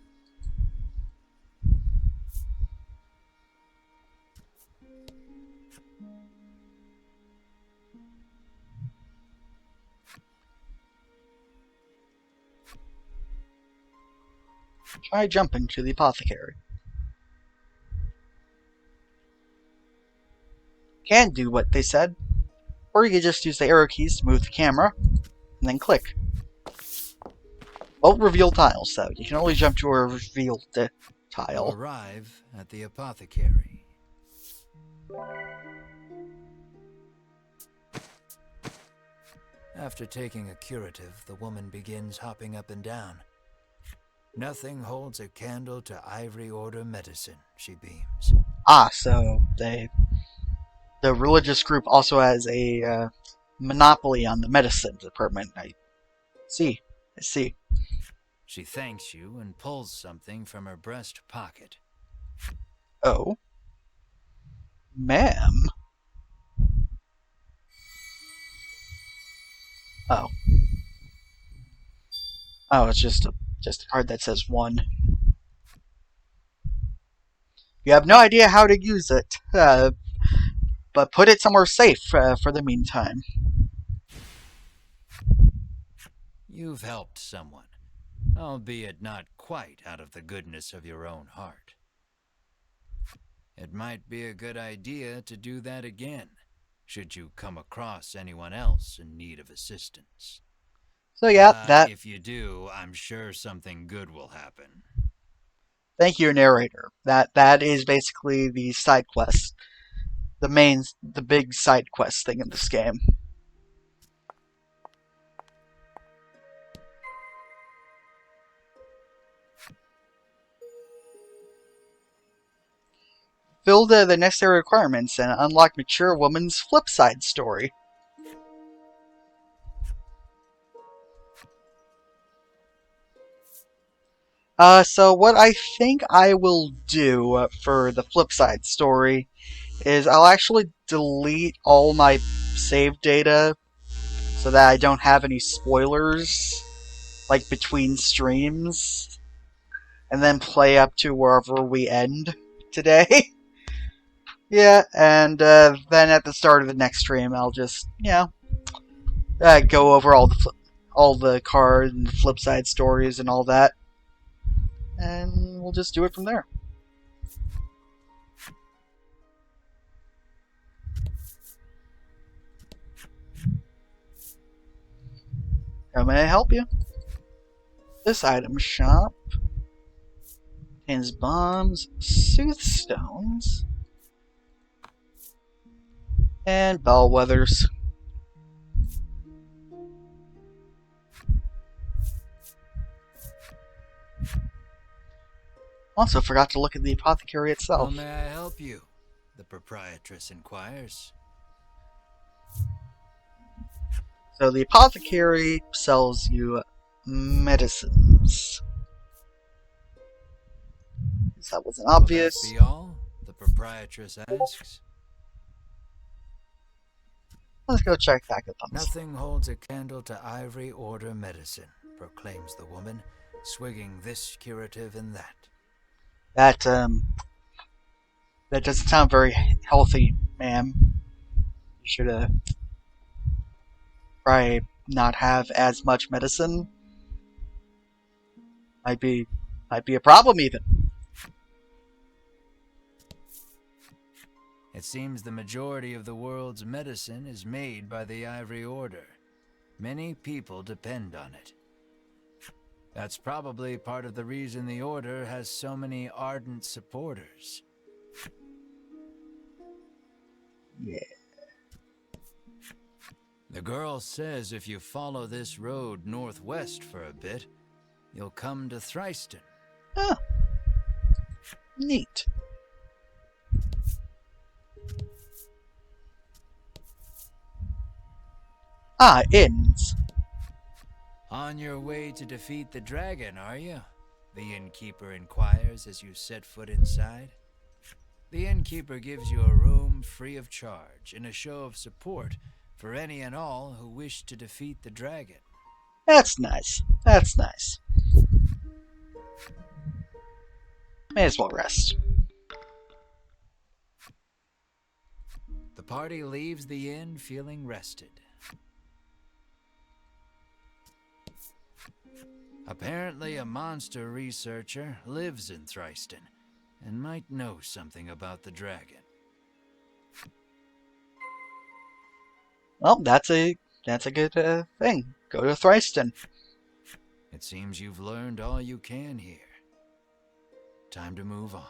Try jumping to the apothecary. Can do what they said, or you could just use the arrow keys to move the camera, and then click. Both reveal tiles, though. You can only jump to a revealed You tile. arrive at the apothecary. After taking a curative, the woman begins hopping up and down. Nothing holds a candle to Ivory Order medicine, she beams. Ah, so the religious group also has a monopoly on the medicine department. I See, I see. She thanks you and pulls something from her breast pocket. Oh, ma'am. Oh, oh, it's just a card that says 1. You have no idea how to use it, but put it somewhere safe for the meantime. You've helped someone, albeit not quite out of the goodness of your own heart. It might be a good idea to do that again, should you come across anyone else in need of assistance. So yeah, that. If you do, I'm sure something good will happen. Thank you, narrator. That is basically the side quest, the big side quest thing in this game. Fill the necessary requirements and unlock Mature Woman's Flip Side story. So what I think I will do for the Flip Side story is I'll actually delete all my save data so that I don't have any spoilers, like between streams, and then play up to wherever we end today. Yeah, and then at the start of the next stream, I'll just, go over all the card and the flip side stories and all that, and we'll just do it from there. How may I help you? This item shop contains bombs, soothstones, and bellwethers. Also forgot to look at the apothecary itself. How may I help you? The proprietress inquires. So the apothecary sells you medicines. That wasn't obvious. Will that be all? The proprietress asks. Let's go check back at them. Nothing holds a candle to Ivory Order medicine, proclaims the woman, swigging this curative and that. That doesn't sound very healthy, ma'am. You should probably not have as much medicine. Might be a problem even. It seems the majority of the world's medicine is made by the Ivory Order. Many people depend on it. That's probably part of the reason the Order has so many ardent supporters. Yeah. The girl says if you follow this road northwest for a bit, you'll come to Thriston. Oh. Neat. Ah, inns. On your way to defeat the dragon, are you? The innkeeper inquires as you set foot inside. The innkeeper gives you a room free of charge in a show of support for any and all who wish to defeat the dragon. That's nice. That's nice. May as well rest. The party leaves the inn feeling rested. Apparently, a monster researcher lives in Thriston and might know something about the dragon. Well, that's a good thing. Go to Thriston. It seems you've learned all you can here. Time to move on.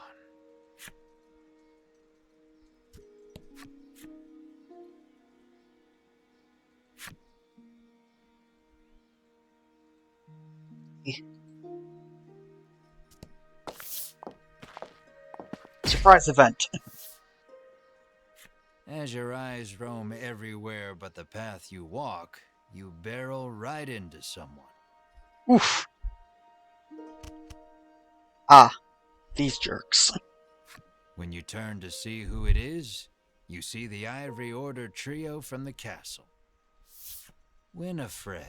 Surprise event. As your eyes roam everywhere but the path you walk, you barrel right into someone. Oof. Ah, these jerks. When you turn to see who it is, you see the Ivory Order trio from the castle. Winifred,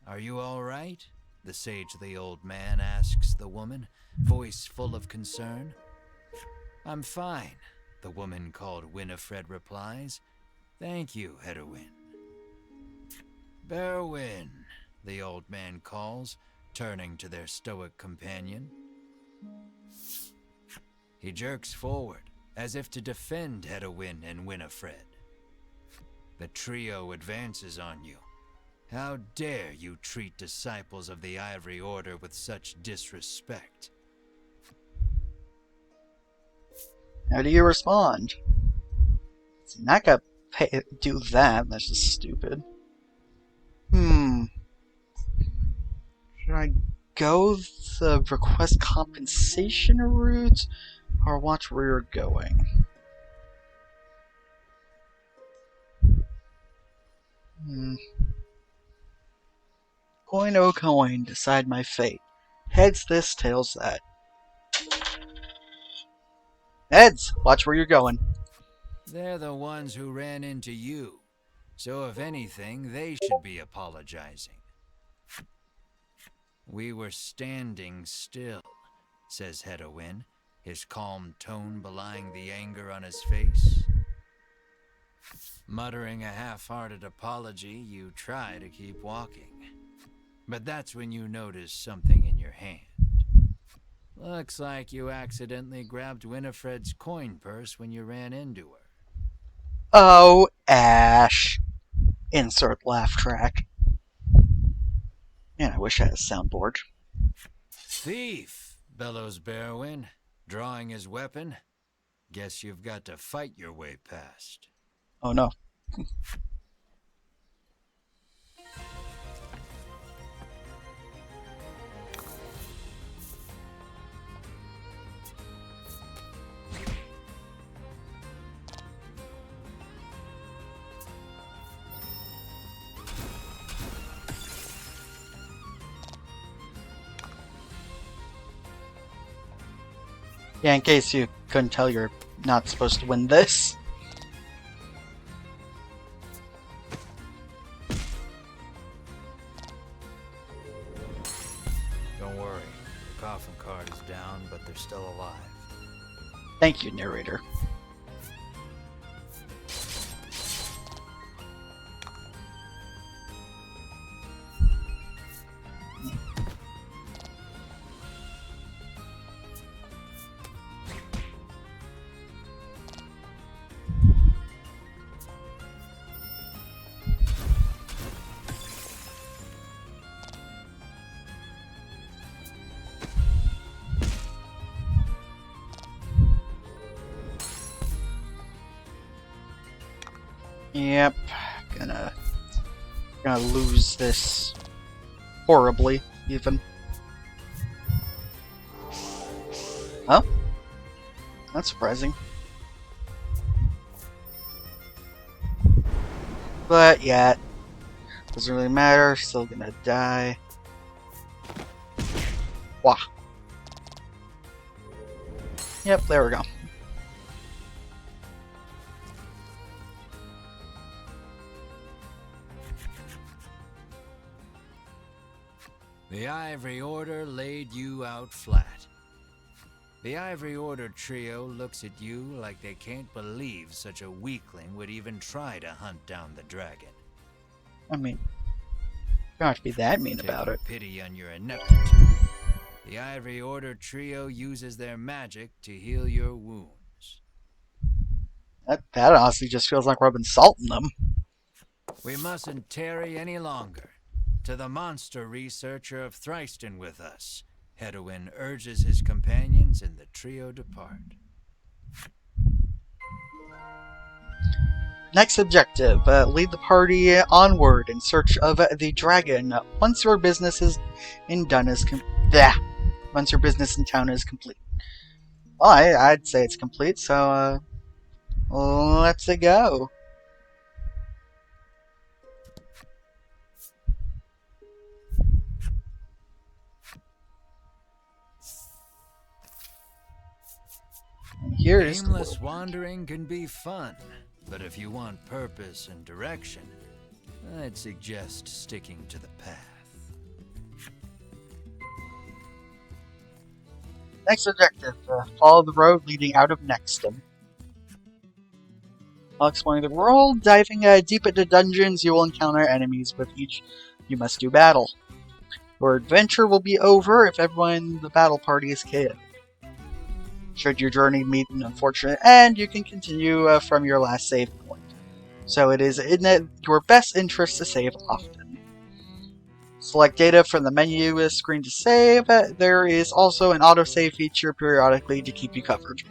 are you all right? The sagely old man asks the woman, voice full of concern. I'm fine, the woman called Winifred replies. Thank you, Hedwin. Berwin, the old man calls, turning to their stoic companion. He jerks forward, as if to defend Hedwin and Winifred. The trio advances on you. How dare you treat disciples of the Ivory Order with such disrespect? How do you respond? I'm not gonna do that. That's just stupid. Should I go the request compensation route or watch where you're going? Coin o coin, decide my fate. Heads this, tails that. Heads, watch where you're going. They're the ones who ran into you. So if anything, they should be apologizing. We were standing still, says Hedwin, his calm tone belying the anger on his face. Muttering a half-hearted apology, you try to keep walking. But that's when you notice something in your hand. Looks like you accidentally grabbed Winifred's coin purse when you ran into her. Oh, Ash. Insert laugh track. Man, I wish I had a soundboard. Thief, bellows Berwin, drawing his weapon. Guess you've got to fight your way past. Oh no. Yeah, in case you couldn't tell, you're not supposed to win this. Don't worry, the coffin card is down, but they're still alive. Thank you, narrator. Yep, gonna lose this horribly, even. Oh, that's surprising. But yeah, doesn't really matter. Still gonna die. Wah. Yep, there we go. The Ivory Order laid you out flat. The Ivory Order trio looks at you like they can't believe such a weakling would even try to hunt down the dragon. I mean, you don't have to be that mean about it. Pity on your ineptitude. The Ivory Order trio uses their magic to heal your wounds. That honestly just feels like we're insulting them. We mustn't tarry any longer. To the monster researcher of Thriston with us, Hedwin urges his companions and the trio depart. Next objective, lead the party onward in search of the dragon. Once your business in town is complete. Well, I'd say it's complete, so let's go. Here's the Aimless world. wandering can be fun, but if you want purpose and direction, I'd suggest sticking to the path. Next objective, follow the road leading out of Nexton. While exploring the world, diving deep into dungeons, you will encounter enemies with each you must do battle. Your adventure will be over if everyone in the battle party is KO'd. Should your journey meet an unfortunate end, you can continue from your last save point. So it is in your best interest to save often. Select data from the menu screen to save. There is also an autosave feature periodically to keep you covered.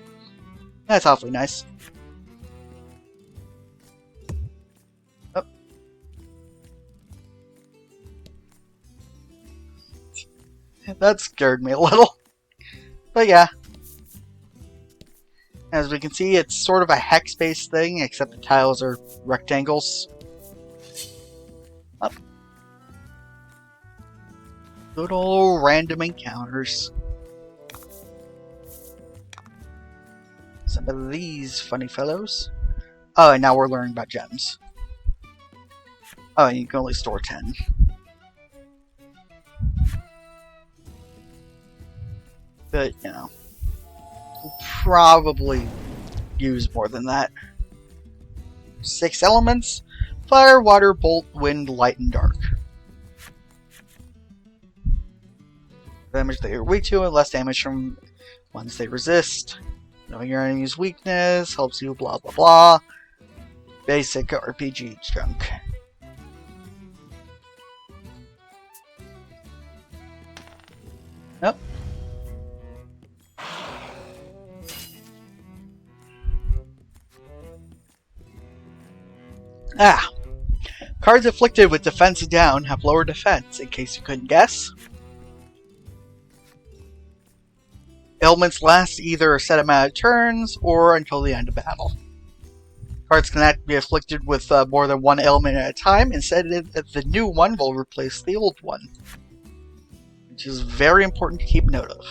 That's awfully nice. Oh. That scared me a little. But yeah. As we can see, it's sort of a hex-based thing, except the tiles are rectangles. Oh. Good old random encounters. Some of these funny fellows. Oh, and now we're learning about gems. Oh, and you can only store 10. But, you know, we'll probably use more than that. 6 elements: fire, water, bolt, wind, light, and dark. Damage they are weak to, and less damage from ones they resist. Knowing your enemy's weakness helps you blah blah blah. Basic RPG junk. Nope. Ah. Cards afflicted with defense down have lower defense, in case you couldn't guess. Ailments last either a set amount of turns or until the end of battle. Cards cannot be afflicted with more than one ailment at a time. Instead, the new one will replace the old one, which is very important to keep note of.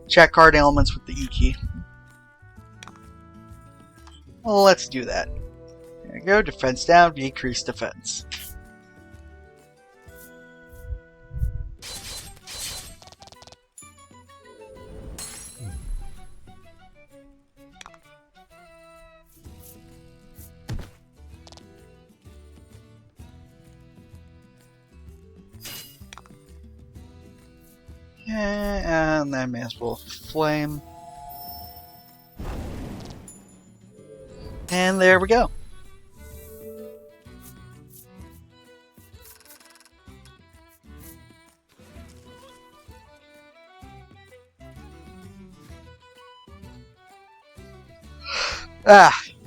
Check card ailments with the E key. Well, let's do that. There we go. Defense down, decrease defense. And then Masterful Flame. And there we go.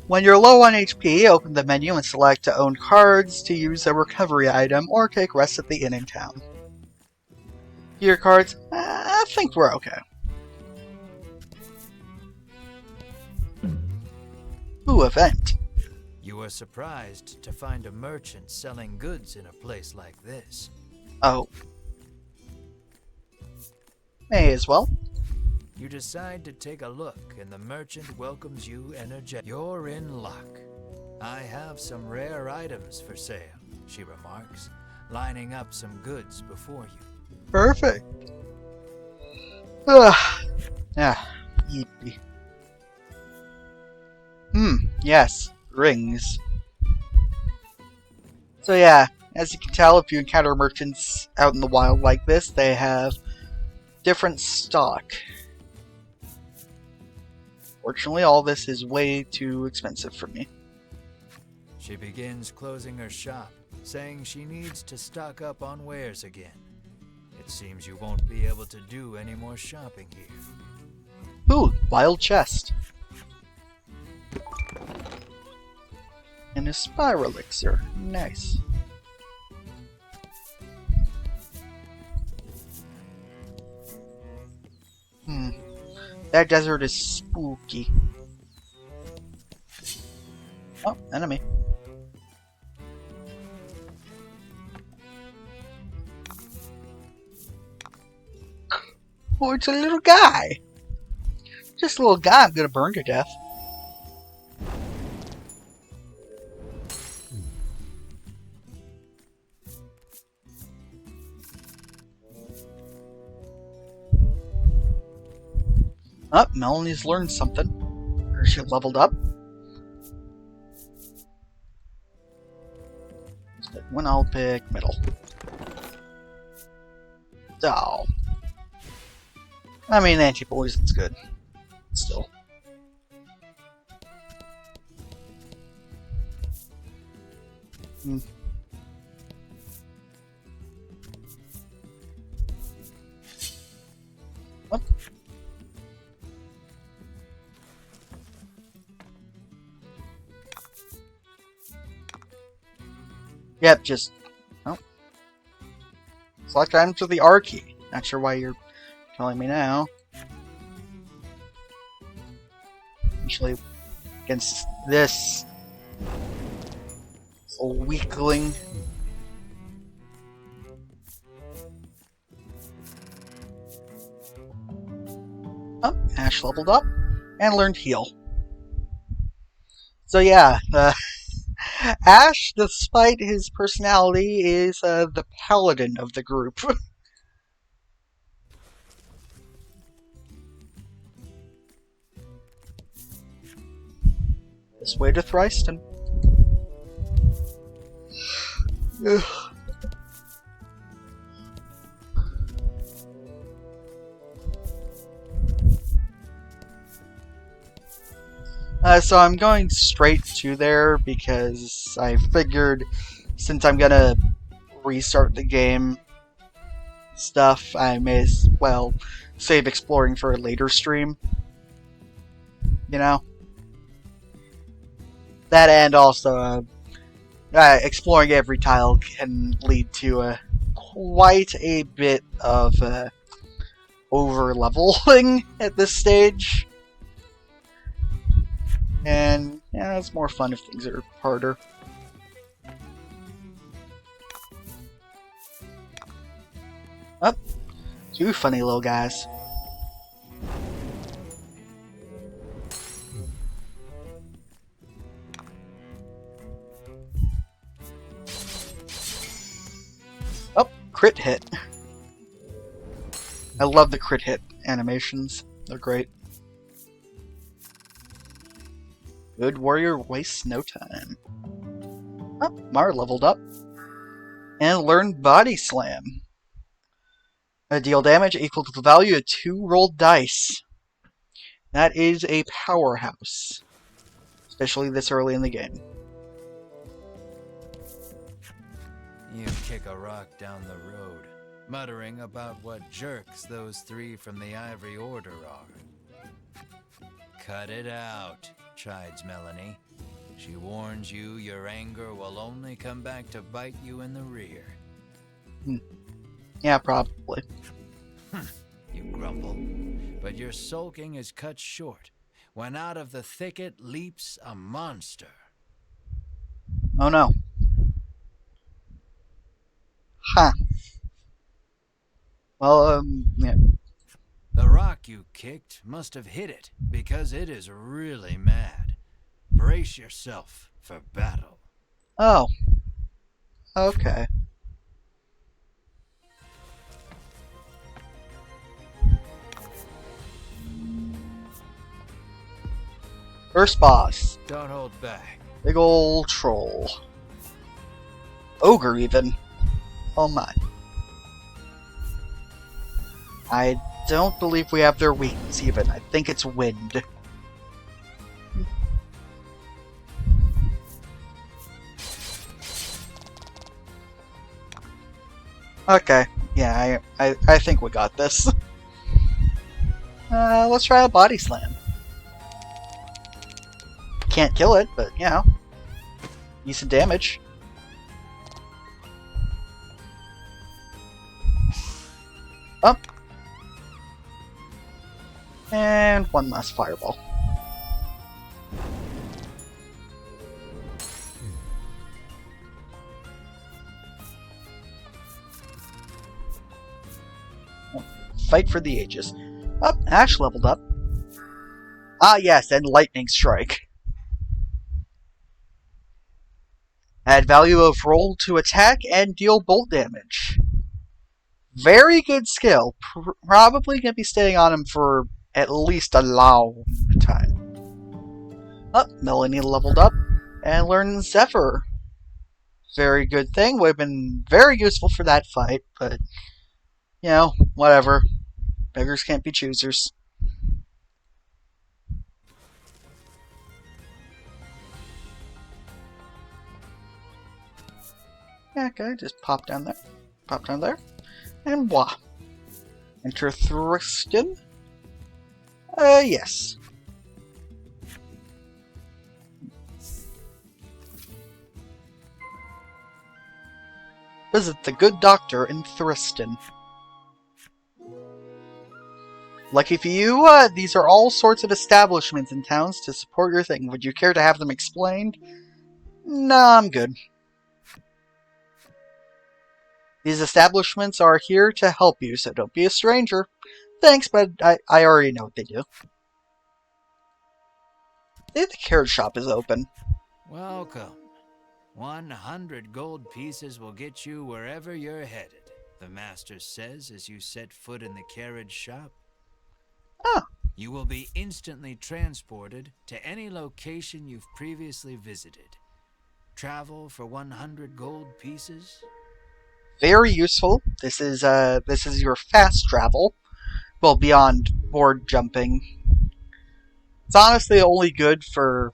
When you're low on HP, open the menu and select to own cards to use a recovery item or take rest at the inn in town. Gear cards, I think we're okay. Ooh, event. You were surprised to find a merchant selling goods in a place like this. Oh. May as well. You decide to take a look, and the merchant welcomes you energetically. You're in luck. I have some rare items for sale, she remarks, lining up some goods before you. Perfect. Yippee. Yes, rings. So yeah, as you can tell, if you encounter merchants out in the wild like this, they have different stock. Fortunately, all this is way too expensive for me. She begins closing her shop, saying she needs to stock up on wares again. It seems you won't be able to do any more shopping here. Ooh, wild chest. And a spiral elixir. Nice. That desert is spooky. Oh, enemy. Oh, it's a little guy. Just a little guy I'm gonna burn to death. Oh, Melanie's learned something. Or she leveled up. One I'll pick middle. Oh. I mean, anti-poison's good. Still. What? Yep, just... Oh. Select items with the R key. Not sure why you're telling me now. Usually, against this... a weakling. Oh, Ash leveled up and learned heal. So yeah, Ash, despite his personality, is the paladin of the group. This way to Thryston. So I'm going straight to there because I figured since I'm gonna restart the game stuff, I may as well save exploring for a later stream. You know? That and also exploring every tile can lead to quite a bit of over-leveling at this stage. And, yeah, it's more fun if things are harder. Oh, two funny little guys. Oh, crit hit. I love the crit hit animations. They're great. Good warrior wastes no time. Oh, Mar leveled up. And learned Body Slam. Deal damage equal to the value of 2 rolled dice. That is a powerhouse. Especially this early in the game. You kick a rock down the road, muttering about what jerks those 3 from the Ivory Order are. Cut it out, chides Melanie. She warns you your anger will only come back to bite you in the rear. Yeah, probably. You grumble, but your sulking is cut short when out of the thicket leaps a monster. Oh no. Huh. Well, yeah. The rock you kicked must have hit it, because it is really mad. Brace yourself for battle. Oh. Okay. First boss. Don't hold back. Big ol' troll. Ogre, even. Oh my. I don't believe we have their weakness, even. I think it's wind. Okay. Yeah, I think we got this. Let's try a body slam. Can't kill it, but, you know. Decent damage. Up. And one last fireball. Fight for the ages. Up, Ash leveled up. Ah, yes, and lightning strike. Add value of roll to attack and deal bolt damage. Very good skill. Probably going to be staying on him for at least a long time. Oh, Melanie leveled up and learned Zephyr. Very good thing. Would have been very useful for that fight, but, you know, whatever. Beggars can't be choosers. Yeah, okay, just pop down there. Pop down there. And voila. Enter Thriston. Yes. Visit the good doctor in Thriston. Lucky for you, these are all sorts of establishments in towns to support your thing. Would you care to have them explained? Nah, I'm good. These establishments are here to help you, so don't be a stranger. Thanks, but I already know what they do. The carriage shop is open. Welcome. 100 gold pieces will get you wherever you're headed, the master says as you set foot in the carriage shop. Oh. You will be instantly transported to any location you've previously visited. Travel for 100 gold pieces? Very useful. This is your fast travel. Well, beyond board jumping. It's honestly only good for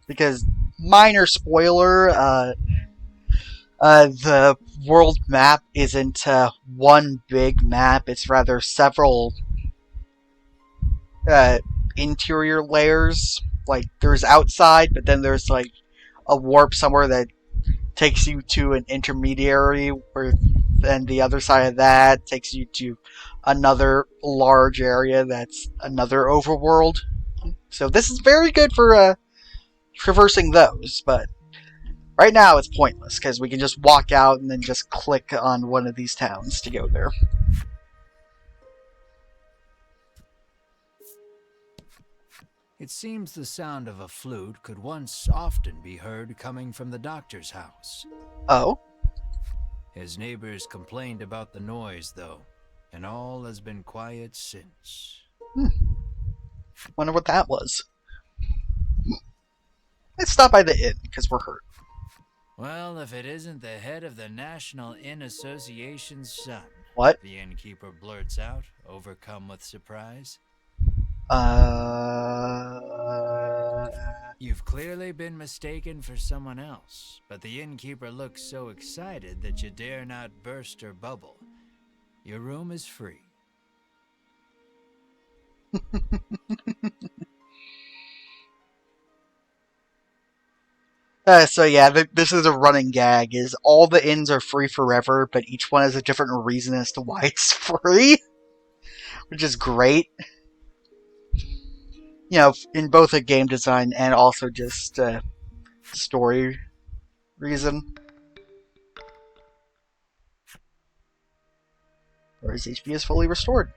because minor spoiler, the world map isn't one big map. It's rather several interior layers. Like, there's outside, but then there's like a warp somewhere that takes you to an intermediary, where then the other side of that takes you to another large area that's another overworld. So this is very good for traversing those, but right now it's pointless because we can just walk out and then just click on one of these towns to go there. It seems the sound of a flute could once often be heard coming from the doctor's house. Oh? His neighbors complained about the noise, though, and all has been quiet since. Wonder what that was. Let's stop by the inn, because we're hurt. Well, if it isn't the head of the National Inn Association's son. What? The innkeeper blurts out, overcome with surprise. You've clearly been mistaken for someone else, but the innkeeper looks so excited that you dare not burst her bubble. Your room is free. So yeah, this is a running gag, is all the inns are free forever, but each one has a different reason as to why it's free. Which is great. You know, in both a game design and also just story reason. Or his HP is fully restored.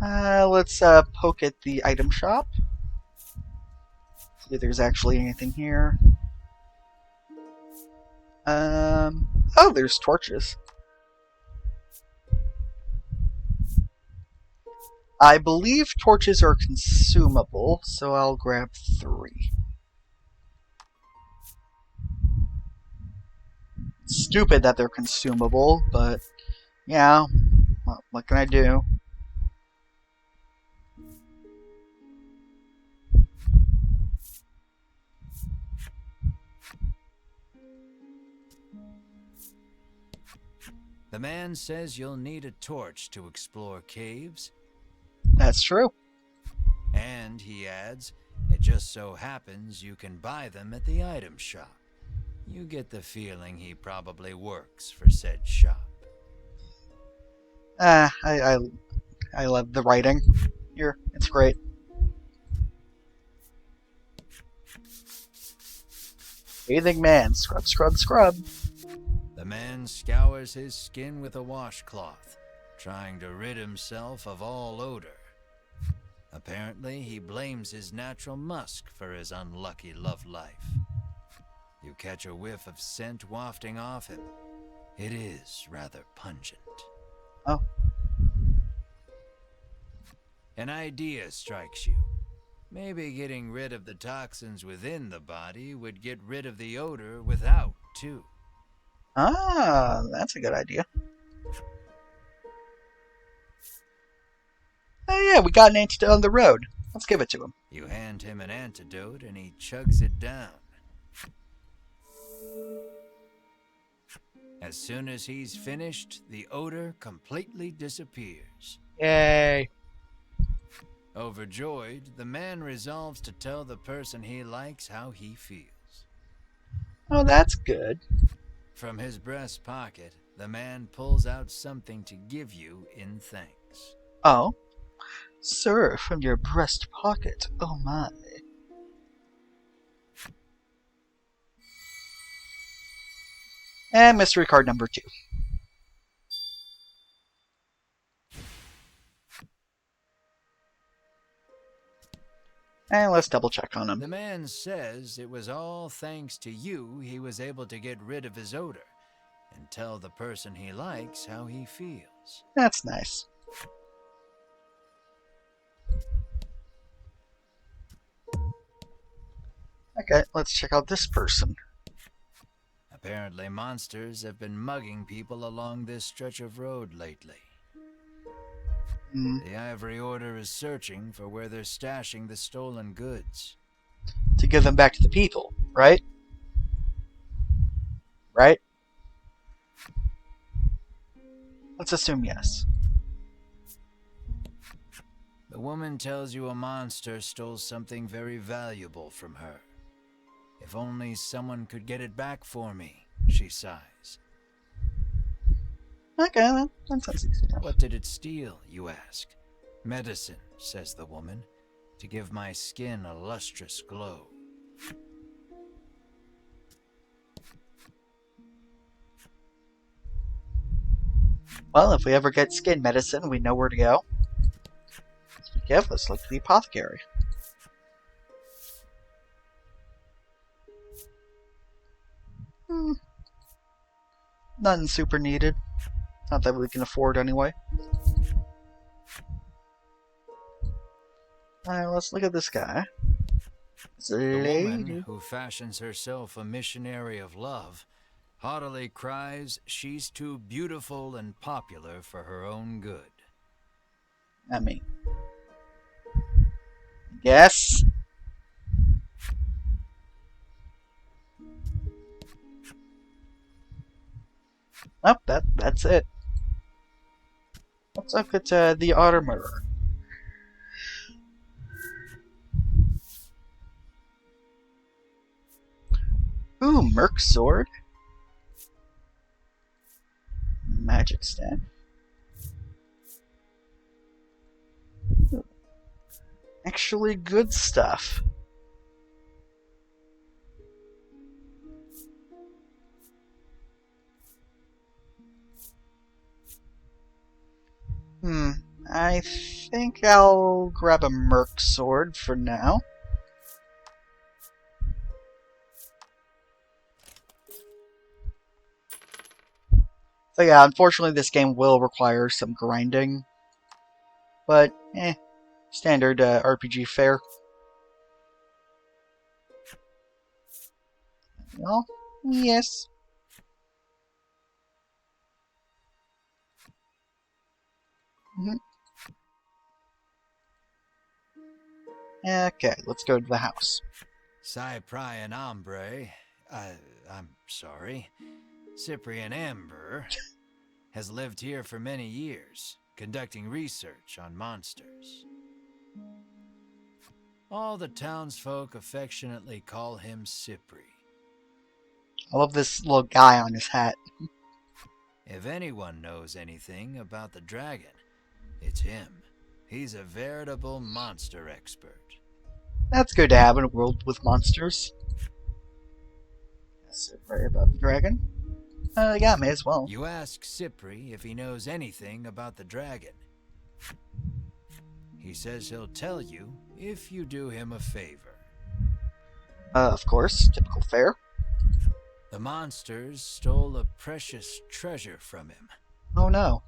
Let's poke at the item shop. See if there's actually anything here. Oh, there's torches. I believe torches are consumable, so I'll grab 3. Stupid that they're consumable, but yeah, what can I do? The man says you'll need a torch to explore caves. That's true. And, he adds, it just so happens you can buy them at the item shop. You get the feeling he probably works for said shop. I love the writing here. It's great. Bathing man, scrub, scrub, scrub. The man scours his skin with a washcloth, trying to rid himself of all odor. Apparently, he blames his natural musk for his unlucky love life. You catch a whiff of scent wafting off him. It is rather pungent. Oh. An idea strikes you. Maybe getting rid of the toxins within the body would get rid of the odor without, too. Ah, that's a good idea. Oh yeah, we got an antidote on the road. Let's give it to him. You hand him an antidote and he chugs it down. As soon as he's finished, the odor completely disappears. Yay. Overjoyed, the man resolves to tell the person he likes how he feels. Oh, that's good. From his breast pocket, the man pulls out something to give you in thanks. Oh. Sir, from your breast pocket. Oh my. And mystery card number 2. And let's double check on him. The man says it was all thanks to you he was able to get rid of his odor and tell the person he likes how he feels. That's nice. Okay, let's check out this person. Apparently, monsters have been mugging people along this stretch of road lately. The Ivory Order is searching for where they're stashing the stolen goods. To give them back to the people, right? Right? Let's assume yes. The woman tells you a monster stole something very valuable from her. If only someone could get it back for me, she sighs. Okay, that sounds easy enough. What did it steal, you ask? Medicine, says the woman, to give my skin a lustrous glow. Well, if we ever get skin medicine, we know where to go. Speak of, let's look at the apothecary. Nothing super needed. Not that we can afford anyway. Alright, let's look at this guy. It's a The lady. woman, who fashions herself a missionary of love, haughtily cries she's too beautiful and popular for her own good. I mean, yes. Oh, that's it. Let's look at the armorer. Ooh, Merc Sword. Magic Staff. Ooh. Actually good stuff. I think I'll grab a Merc Sword for now. So yeah, unfortunately this game will require some grinding. But, standard RPG fare. Well, yes. Okay, let's go to the house. Cyprian Ambre, I'm sorry, Cyprian Amber, has lived here for many years, conducting research on monsters. All the townsfolk affectionately call him Cypri. I love this little guy on his hat. If anyone knows anything about the dragon, it's him. He's a veritable monster expert. That's good to have in a world with monsters. Yes, right about the dragon. Yeah, may as well. You ask Cypri if he knows anything about the dragon. He says he'll tell you if you do him a favor. Of course, typical fare. The monsters stole a precious treasure from him. Oh no.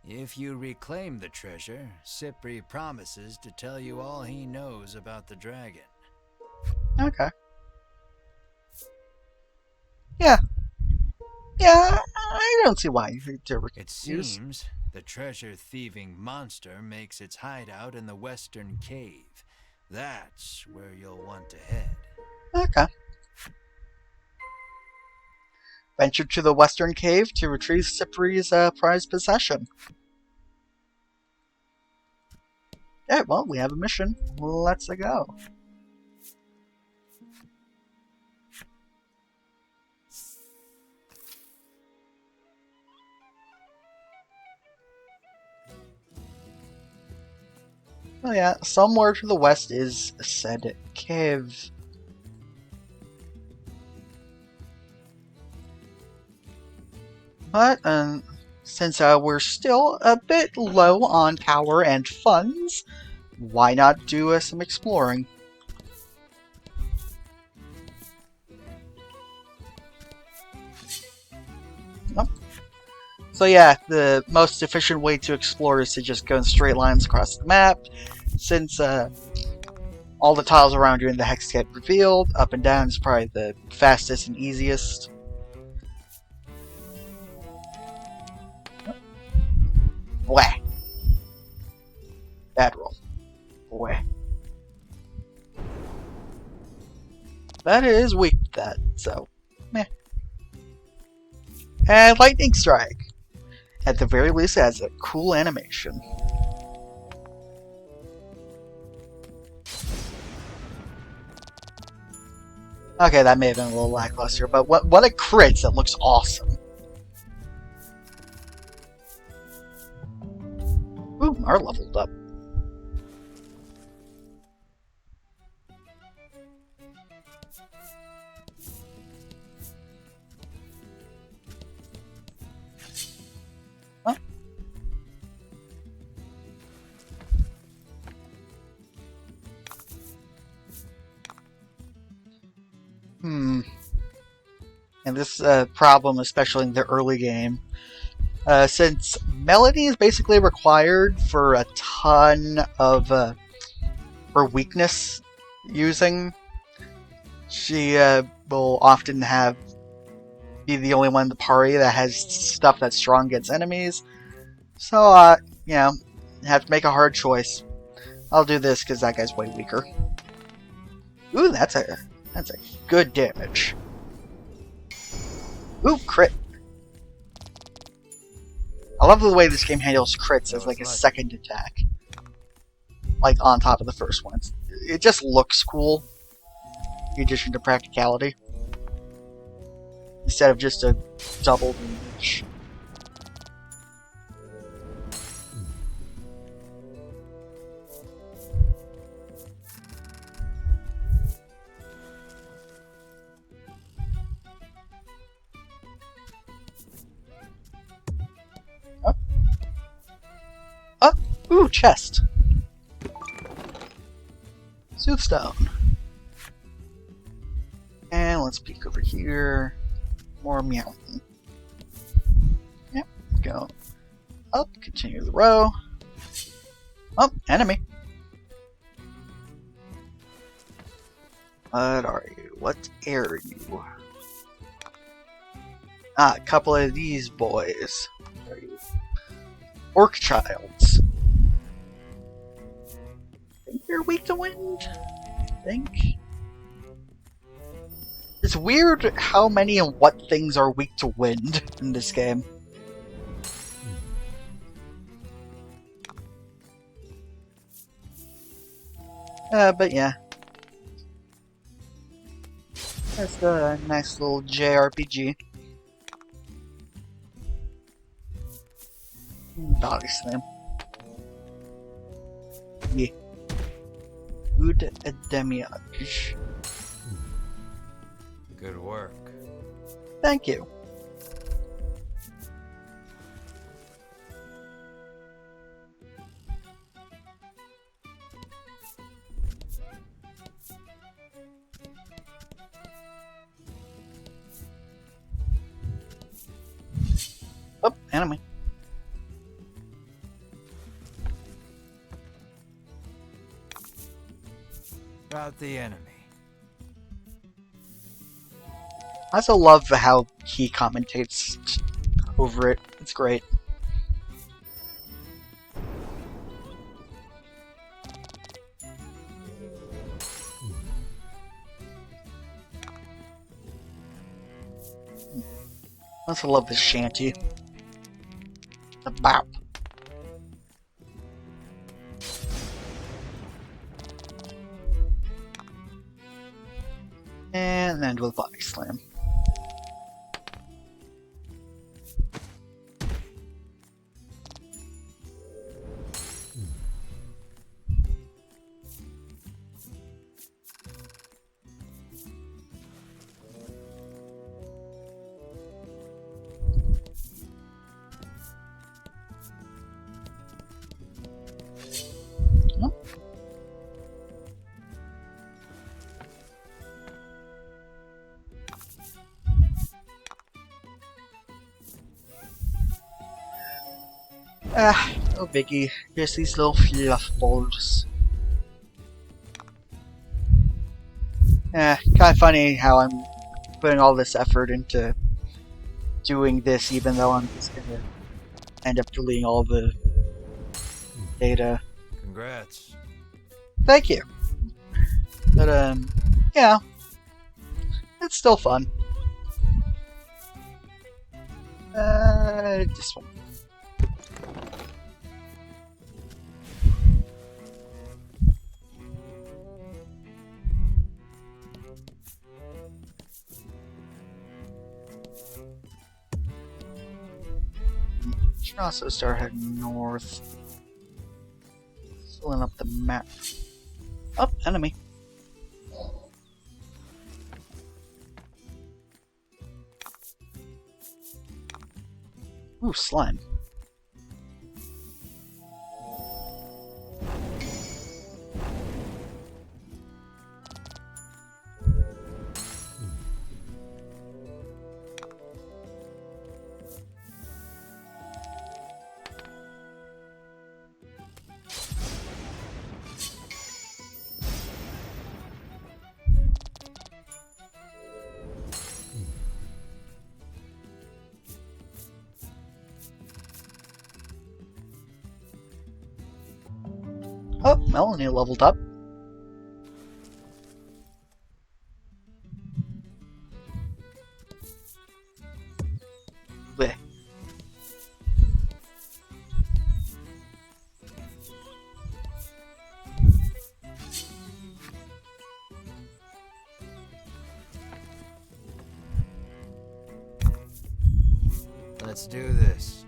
If you reclaim the treasure, Cypri promises to tell you all he knows about the dragon. Okay. Yeah. Yeah, I don't see why to It refuse. seems the treasure-thieving monster makes its hideout in the western cave. That's where you'll want to head. Okay. Venture to the western cave to retrieve Cypri's prized possession. Okay, well, we have a mission. Let's go. Oh yeah, somewhere to the west is said cave. But, since we're still a bit low on power and funds, why not do some exploring? Oh. So yeah, the most efficient way to explore is to just go in straight lines across the map, since all the tiles around you in the hex get revealed. Up and down is probably the fastest and easiest. Wah. Bad roll. Wah. That is weak to that, so meh. And Lightning Strike. At the very least, it has a cool animation. Okay, that may have been a little lackluster, but what a crit! That looks awesome. Ooh, are leveled up. Huh? And this problem, especially in the early game, since Melody is basically required for a ton of her weakness using, she will often be the only one in the party that has stuff that's strong against enemies. So, you know, have to make a hard choice. I'll do this because that guy's way weaker. Ooh, that's a good damage. Ooh, crit. I love the way this game handles crits as like a second attack. Like on top of the first one. It just looks cool. In addition to practicality. Instead of just a double damage. Oh, ooh, chest. Soothstone. And let's peek over here. More meowing. Yep, go up, continue the row. Oh, enemy. What are you? What are you? Ah, a couple of these boys. What are you? Orc childs. Think they're weak to wind? Think. It's weird how many and what things are weak to wind in this game. But yeah. That's a nice little JRPG. Body slam. Yeah. Good demiage. Good work. Thank you. enemy. About the enemy. I also love how he commentates over it. It's great. I also love this shanty. The bop. And end with body slam. No biggie. Just these little fluff balls. Kind of funny how I'm putting all this effort into doing this, even though I'm just gonna end up deleting all the data. Congrats. Thank you. But yeah, it's still fun. This one. Should also start heading north. Filling up the map. Oh, enemy. Ooh, slime. Oh, Melanie leveled up. Blech. Let's do this.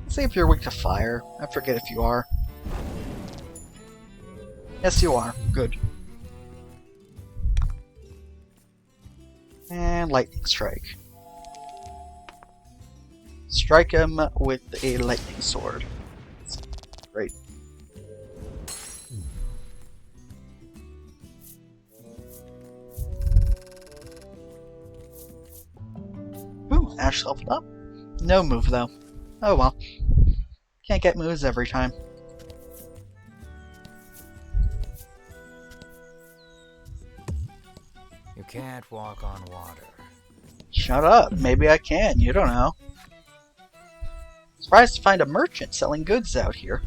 See if you're weak to fire. I forget if you are. Yes, you are. Good. And lightning strike. Strike him with a lightning sword. Great. Ooh, Ash leveled up. No move though. Oh well. Can't get moves every time. You can't walk on water. Shut up. Maybe I can. You don't know. Surprised to find a merchant selling goods out here.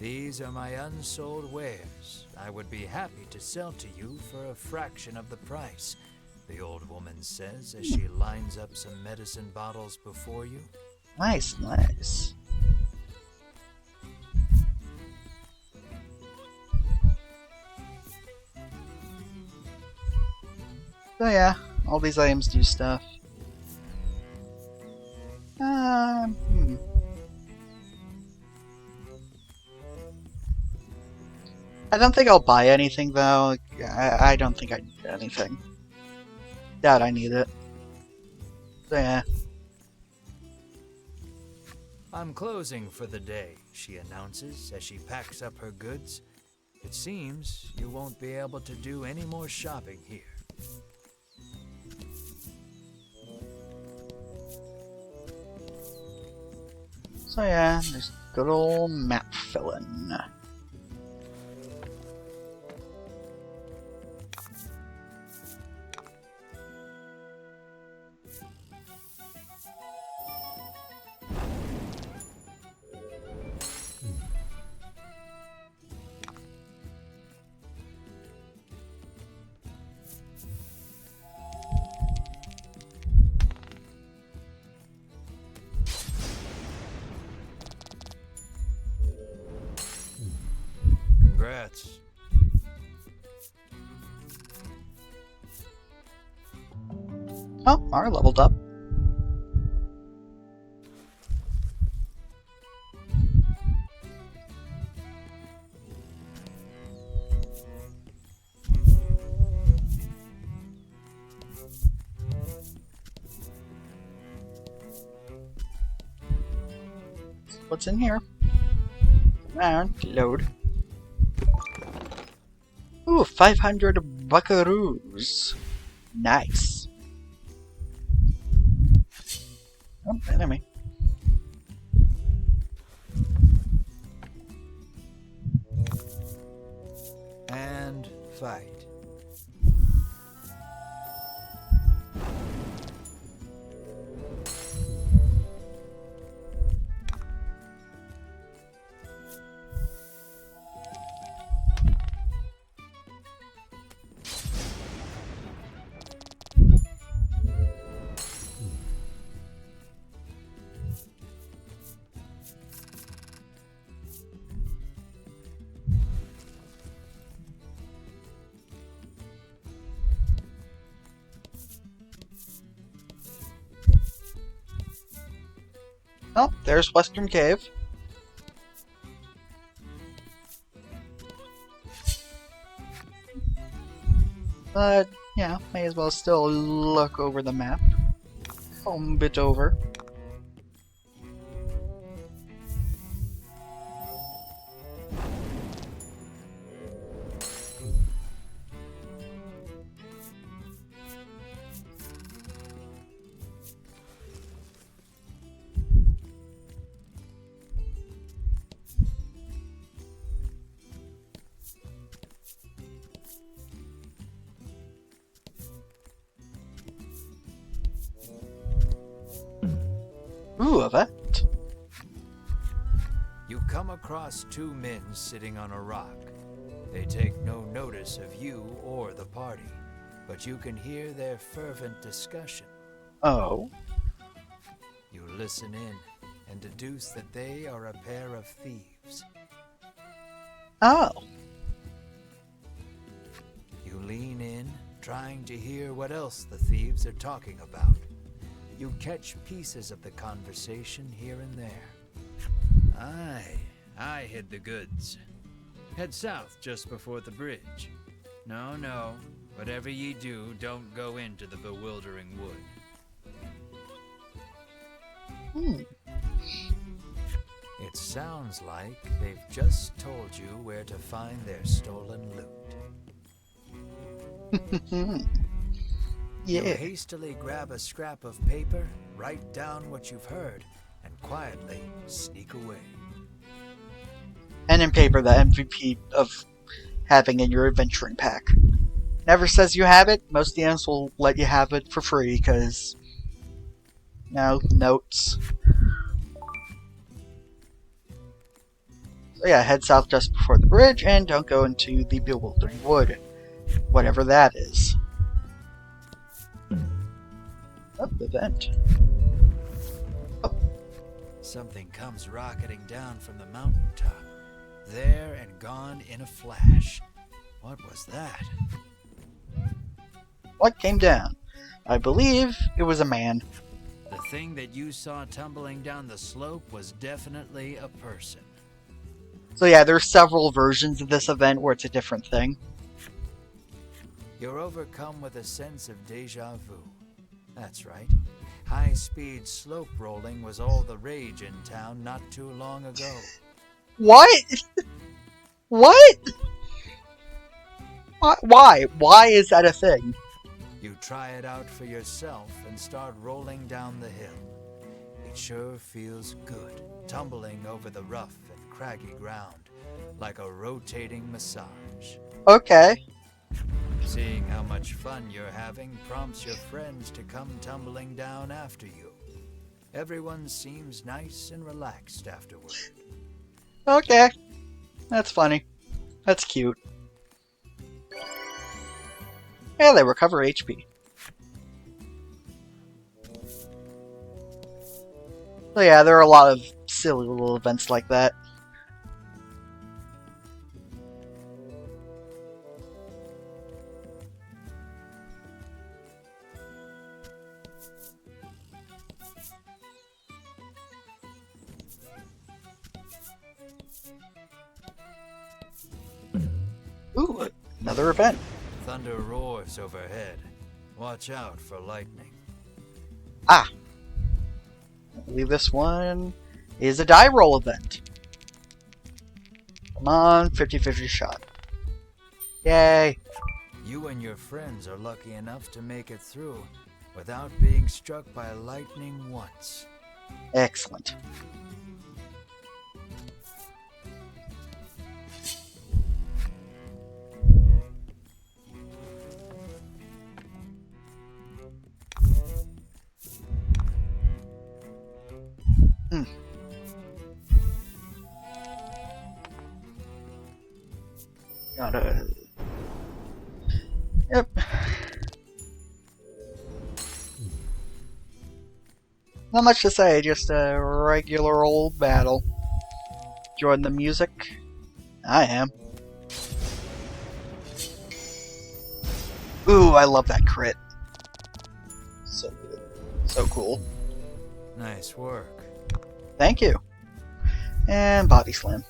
These are my unsold wares. I would be happy to sell to you for a fraction of the price, the old woman says as she lines up some medicine bottles before you. Nice, nice. So yeah, all these items do stuff. I don't think I'll buy anything though. I don't think I need anything. Doubt I need it. So yeah. I'm closing for the day, she announces as she packs up her goods. It seems you won't be able to do any more shopping here. So yeah, there's good old map filling. Congrats. Oh, are leveled up. What's in here? Load. Ooh, 500 buckaroos. Nice. Oh, enemy. And fight. Oh, there's Western Cave. But, yeah, may as well still look over the map. Home bit over. Ooh, a vet. You come across two men sitting on a rock. They take no notice of you or the party, but you can hear their fervent discussion. Oh. You listen in and deduce that they are a pair of thieves. Oh. You lean in, trying to hear what else the thieves are talking about. You catch pieces of the conversation here and there. I hid the goods. Head south just before the bridge. No, whatever ye do, don't go into the bewildering wood. It sounds like they've just told you where to find their stolen loot. Yeah. You hastily grab a scrap of paper, write down what you've heard, and quietly sneak away. Pen and paper, the MVP of having in your adventuring pack. Never says you have it. Most DMs will let you have it for free because, notes. So yeah, head south just before the bridge and don't go into the bewildering wood. Whatever that is. Oh, the vent. Oh. Something comes rocketing down from the mountaintop. There and gone in a flash. What was that? What came down? I believe it was a man. The thing that you saw tumbling down the slope was definitely a person. So yeah, there's several versions of this event where it's a different thing. You're overcome with a sense of deja vu. That's right. High-speed slope rolling was all the rage in town not too long ago. What? What? Why? Why is that a thing? You try it out for yourself and start rolling down the hill. It sure feels good, tumbling over the rough and craggy ground, like a rotating massage. Okay. Seeing how much fun you're having prompts your friends to come tumbling down after you. Everyone seems nice and relaxed afterward. Okay. That's funny. That's cute. Yeah, they recover HP. So yeah, there are a lot of silly little events like that. Ooh, another event. Thunder roars overhead. Watch out for lightning. Ah. I believe this one is a die roll event. Come on, 50-50 shot. Yay. You and your friends are lucky enough to make it through without being struck by lightning once. Excellent. Gotta... Yep. Not much to say, just a regular old battle. Enjoying the music? I am. Ooh, I love that crit. So good. So cool. Nice work. Thank you. And body slam.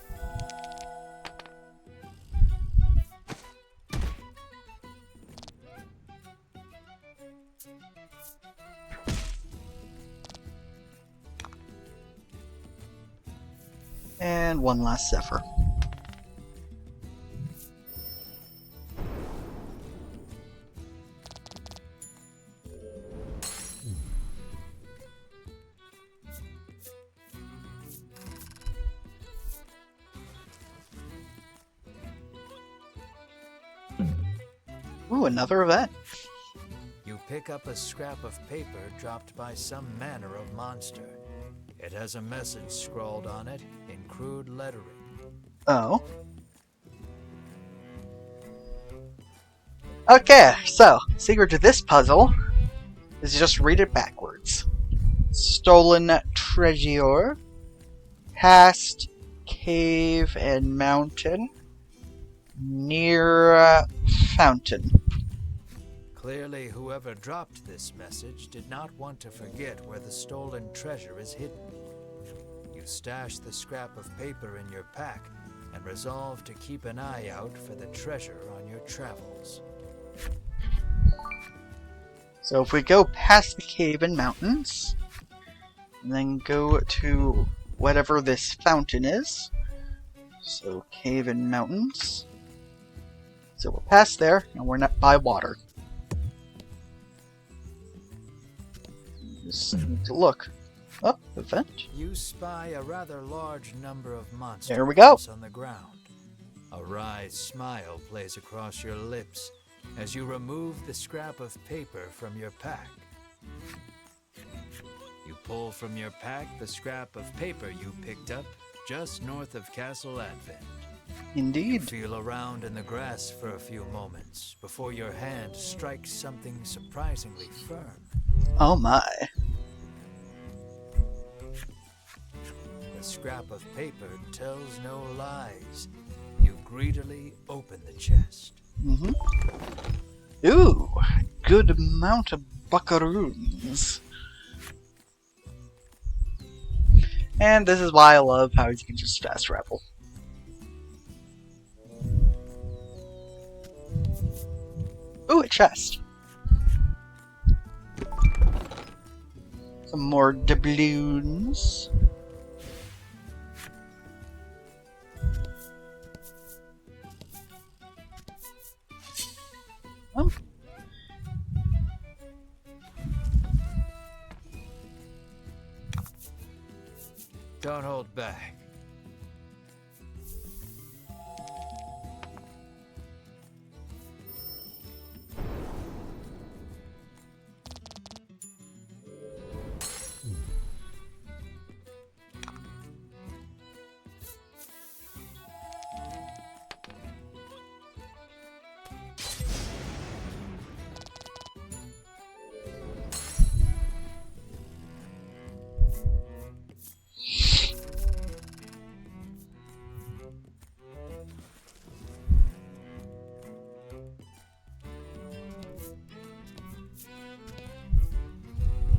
And one last Zephyr. Ooh, another event. You pick up a scrap of paper dropped by some manner of monster. It has a message scrawled on it in crude lettering. Oh. Okay, so, secret to this puzzle is just read it backwards. Stolen treasure, past cave and mountain, near fountain. Clearly, whoever dropped this message did not want to forget where the stolen treasure is hidden. You stash the scrap of paper in your pack and resolve to keep an eye out for the treasure on your travels. So if we go past the cave and mountains, and then go to whatever this fountain is, so cave and mountains, so we're past there, and we're not by water. Just need to look. Oh, event. You spy a rather large number of monsters There we go. on the ground. A wry smile plays across your lips as you remove the scrap of paper from your pack. You pull from your pack the scrap of paper you picked up just north of Castle Advent. Indeed. Feel around in the grass for a few moments before your hand strikes something surprisingly firm. Oh my. The scrap of paper tells no lies. You greedily open the chest. Ooh, good amount of buckaroons. And this is why I love how you can just fast travel. Ooh, a chest. Some more doubloons. Don't hold back.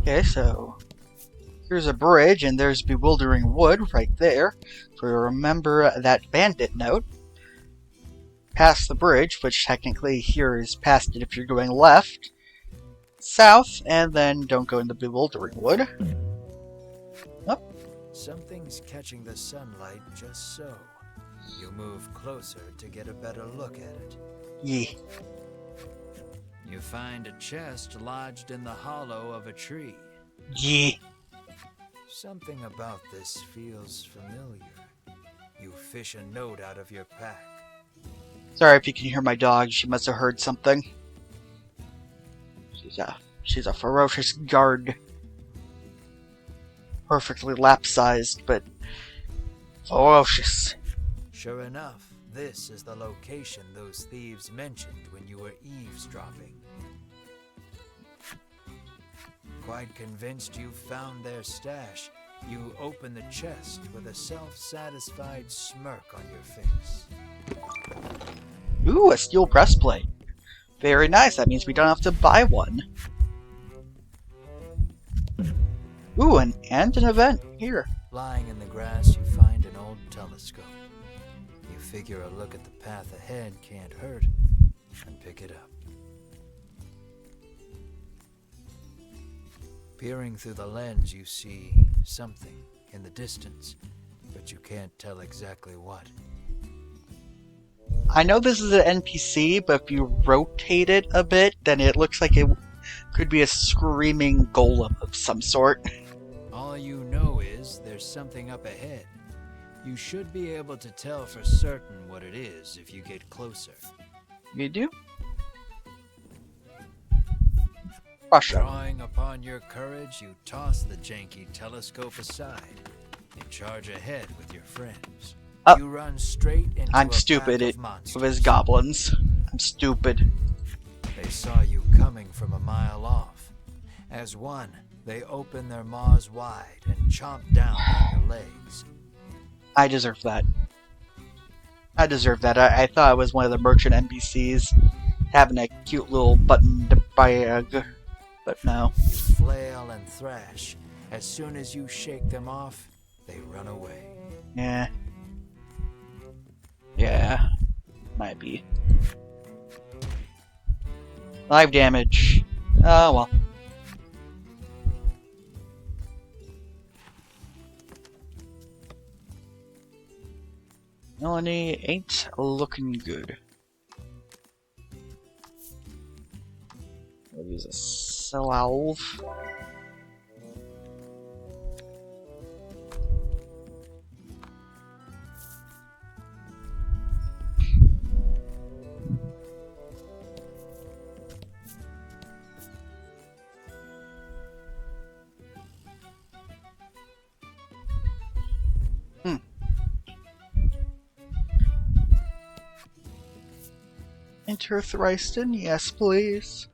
Okay, so here's a bridge, and there's Bewildering Wood right there. So remember that bandit note. Past the bridge, which technically here is past it if you're going left, south, and then don't go into Bewildering Wood. Oh. Something's catching the sunlight just so. You move closer to get a better look at it. Yeah. You find a chest lodged in the hollow of a tree. Yeah. Something about this feels familiar. You fish a note out of your pack. Sorry if you can hear my dog. She must have heard something. She's a ferocious guard. Perfectly lap-sized, but ferocious. Sure enough, this is the location those thieves mentioned when you were eavesdropping. Quite convinced you found their stash, you open the chest with a self-satisfied smirk on your face. Ooh, a steel breastplate. Very nice. That means we don't have to buy one. Ooh, and an event here. Lying in the grass, you find an old telescope. You figure a look at the path ahead can't hurt, and pick it up. Peering through the lens, you see something in the distance, but you can't tell exactly what. I know this is an NPC, but if you rotate it a bit, then it looks like it could be a screaming golem of some sort. All you know is there's something up ahead. You should be able to tell for certain what it is if you get closer. You do? Russia. Drawing upon your courage, you toss the janky telescope aside and charge ahead with your friends. You run straight into I'm a stupid pack of monsters. with his goblins. I'm stupid. They saw you coming from a mile off. As one, they open their maws wide and chomp down on your legs. I deserve that. I deserve that. I thought I was one of the merchant NPCs having a cute little buttoned bag, but no. You flail and thrash. As soon as you shake them off, they run away. Yeah. Yeah. Might be. Live damage. Oh well. Melanie ain't looking good. We'll use a salve. Enter Thriston, yes please.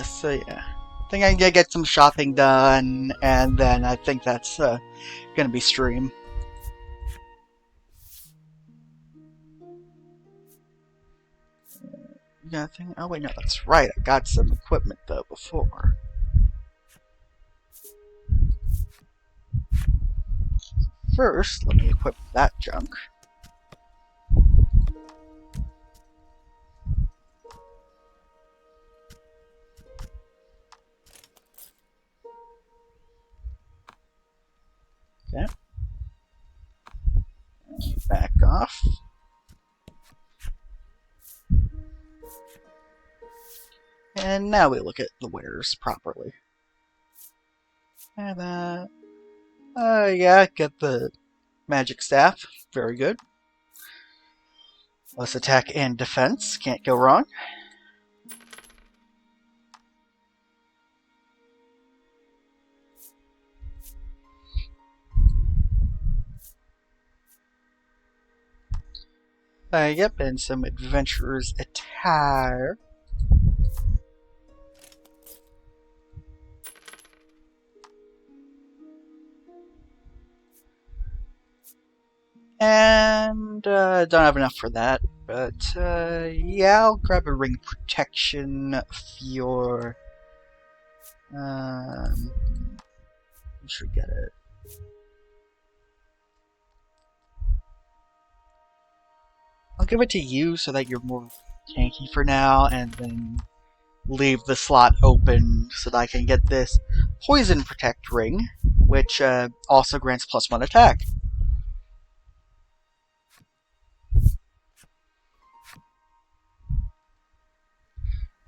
So yeah, I think I can get some shopping done, and then I think that's gonna be stream. Nothing. Oh wait, no, that's right. I got some equipment though before. First, let me equip that junk. Okay. Back off. And now we look at the wares properly. And yeah, get the magic staff. Very good. Less attack and defense. Can't go wrong. Yep, and some adventurer's attire. And don't have enough for that, but yeah, I'll grab a ring protection for. I should get it. I'll give it to you so that you're more tanky for now, and then leave the slot open so that I can get this poison protect ring, which also grants +1 attack.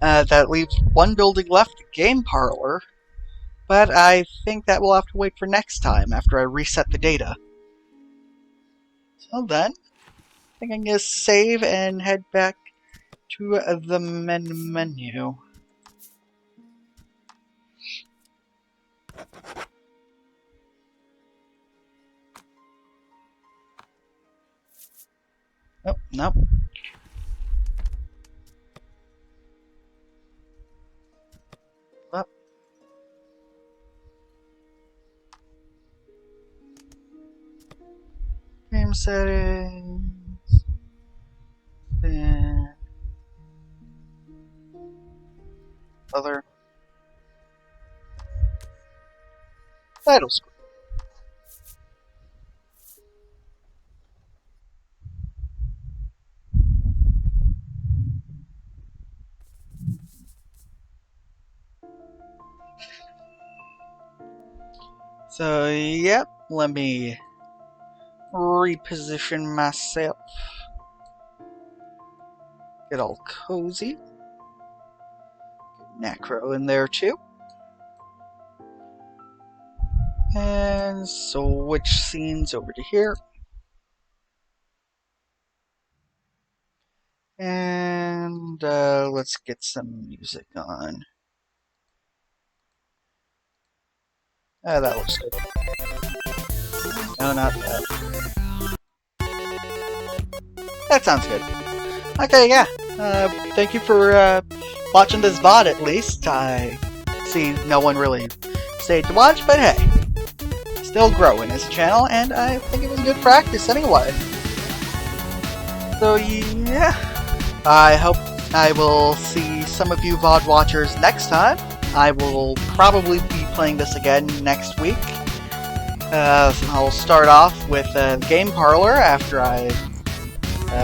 That leaves one building left, the game parlor, but I think that will have to wait for next time after I reset the data. So then, I think I'm going to save and head back to the menu. Oh, nope. Up. Game settings. And other title screen. So, yep, let me reposition myself. Get all cozy. Get Necro in there too. And switch scenes over to here. And let's get some music on. That looks good. No, not that. That sounds good. Okay, yeah. Thank you for watching this VOD at least. I see no one really stayed to watch, but hey. Still growing as a channel, and I think it was good practice anyway. So yeah. I hope I will see some of you VOD watchers next time. I will probably be playing this again next week. I'll start off with Game Parlor after I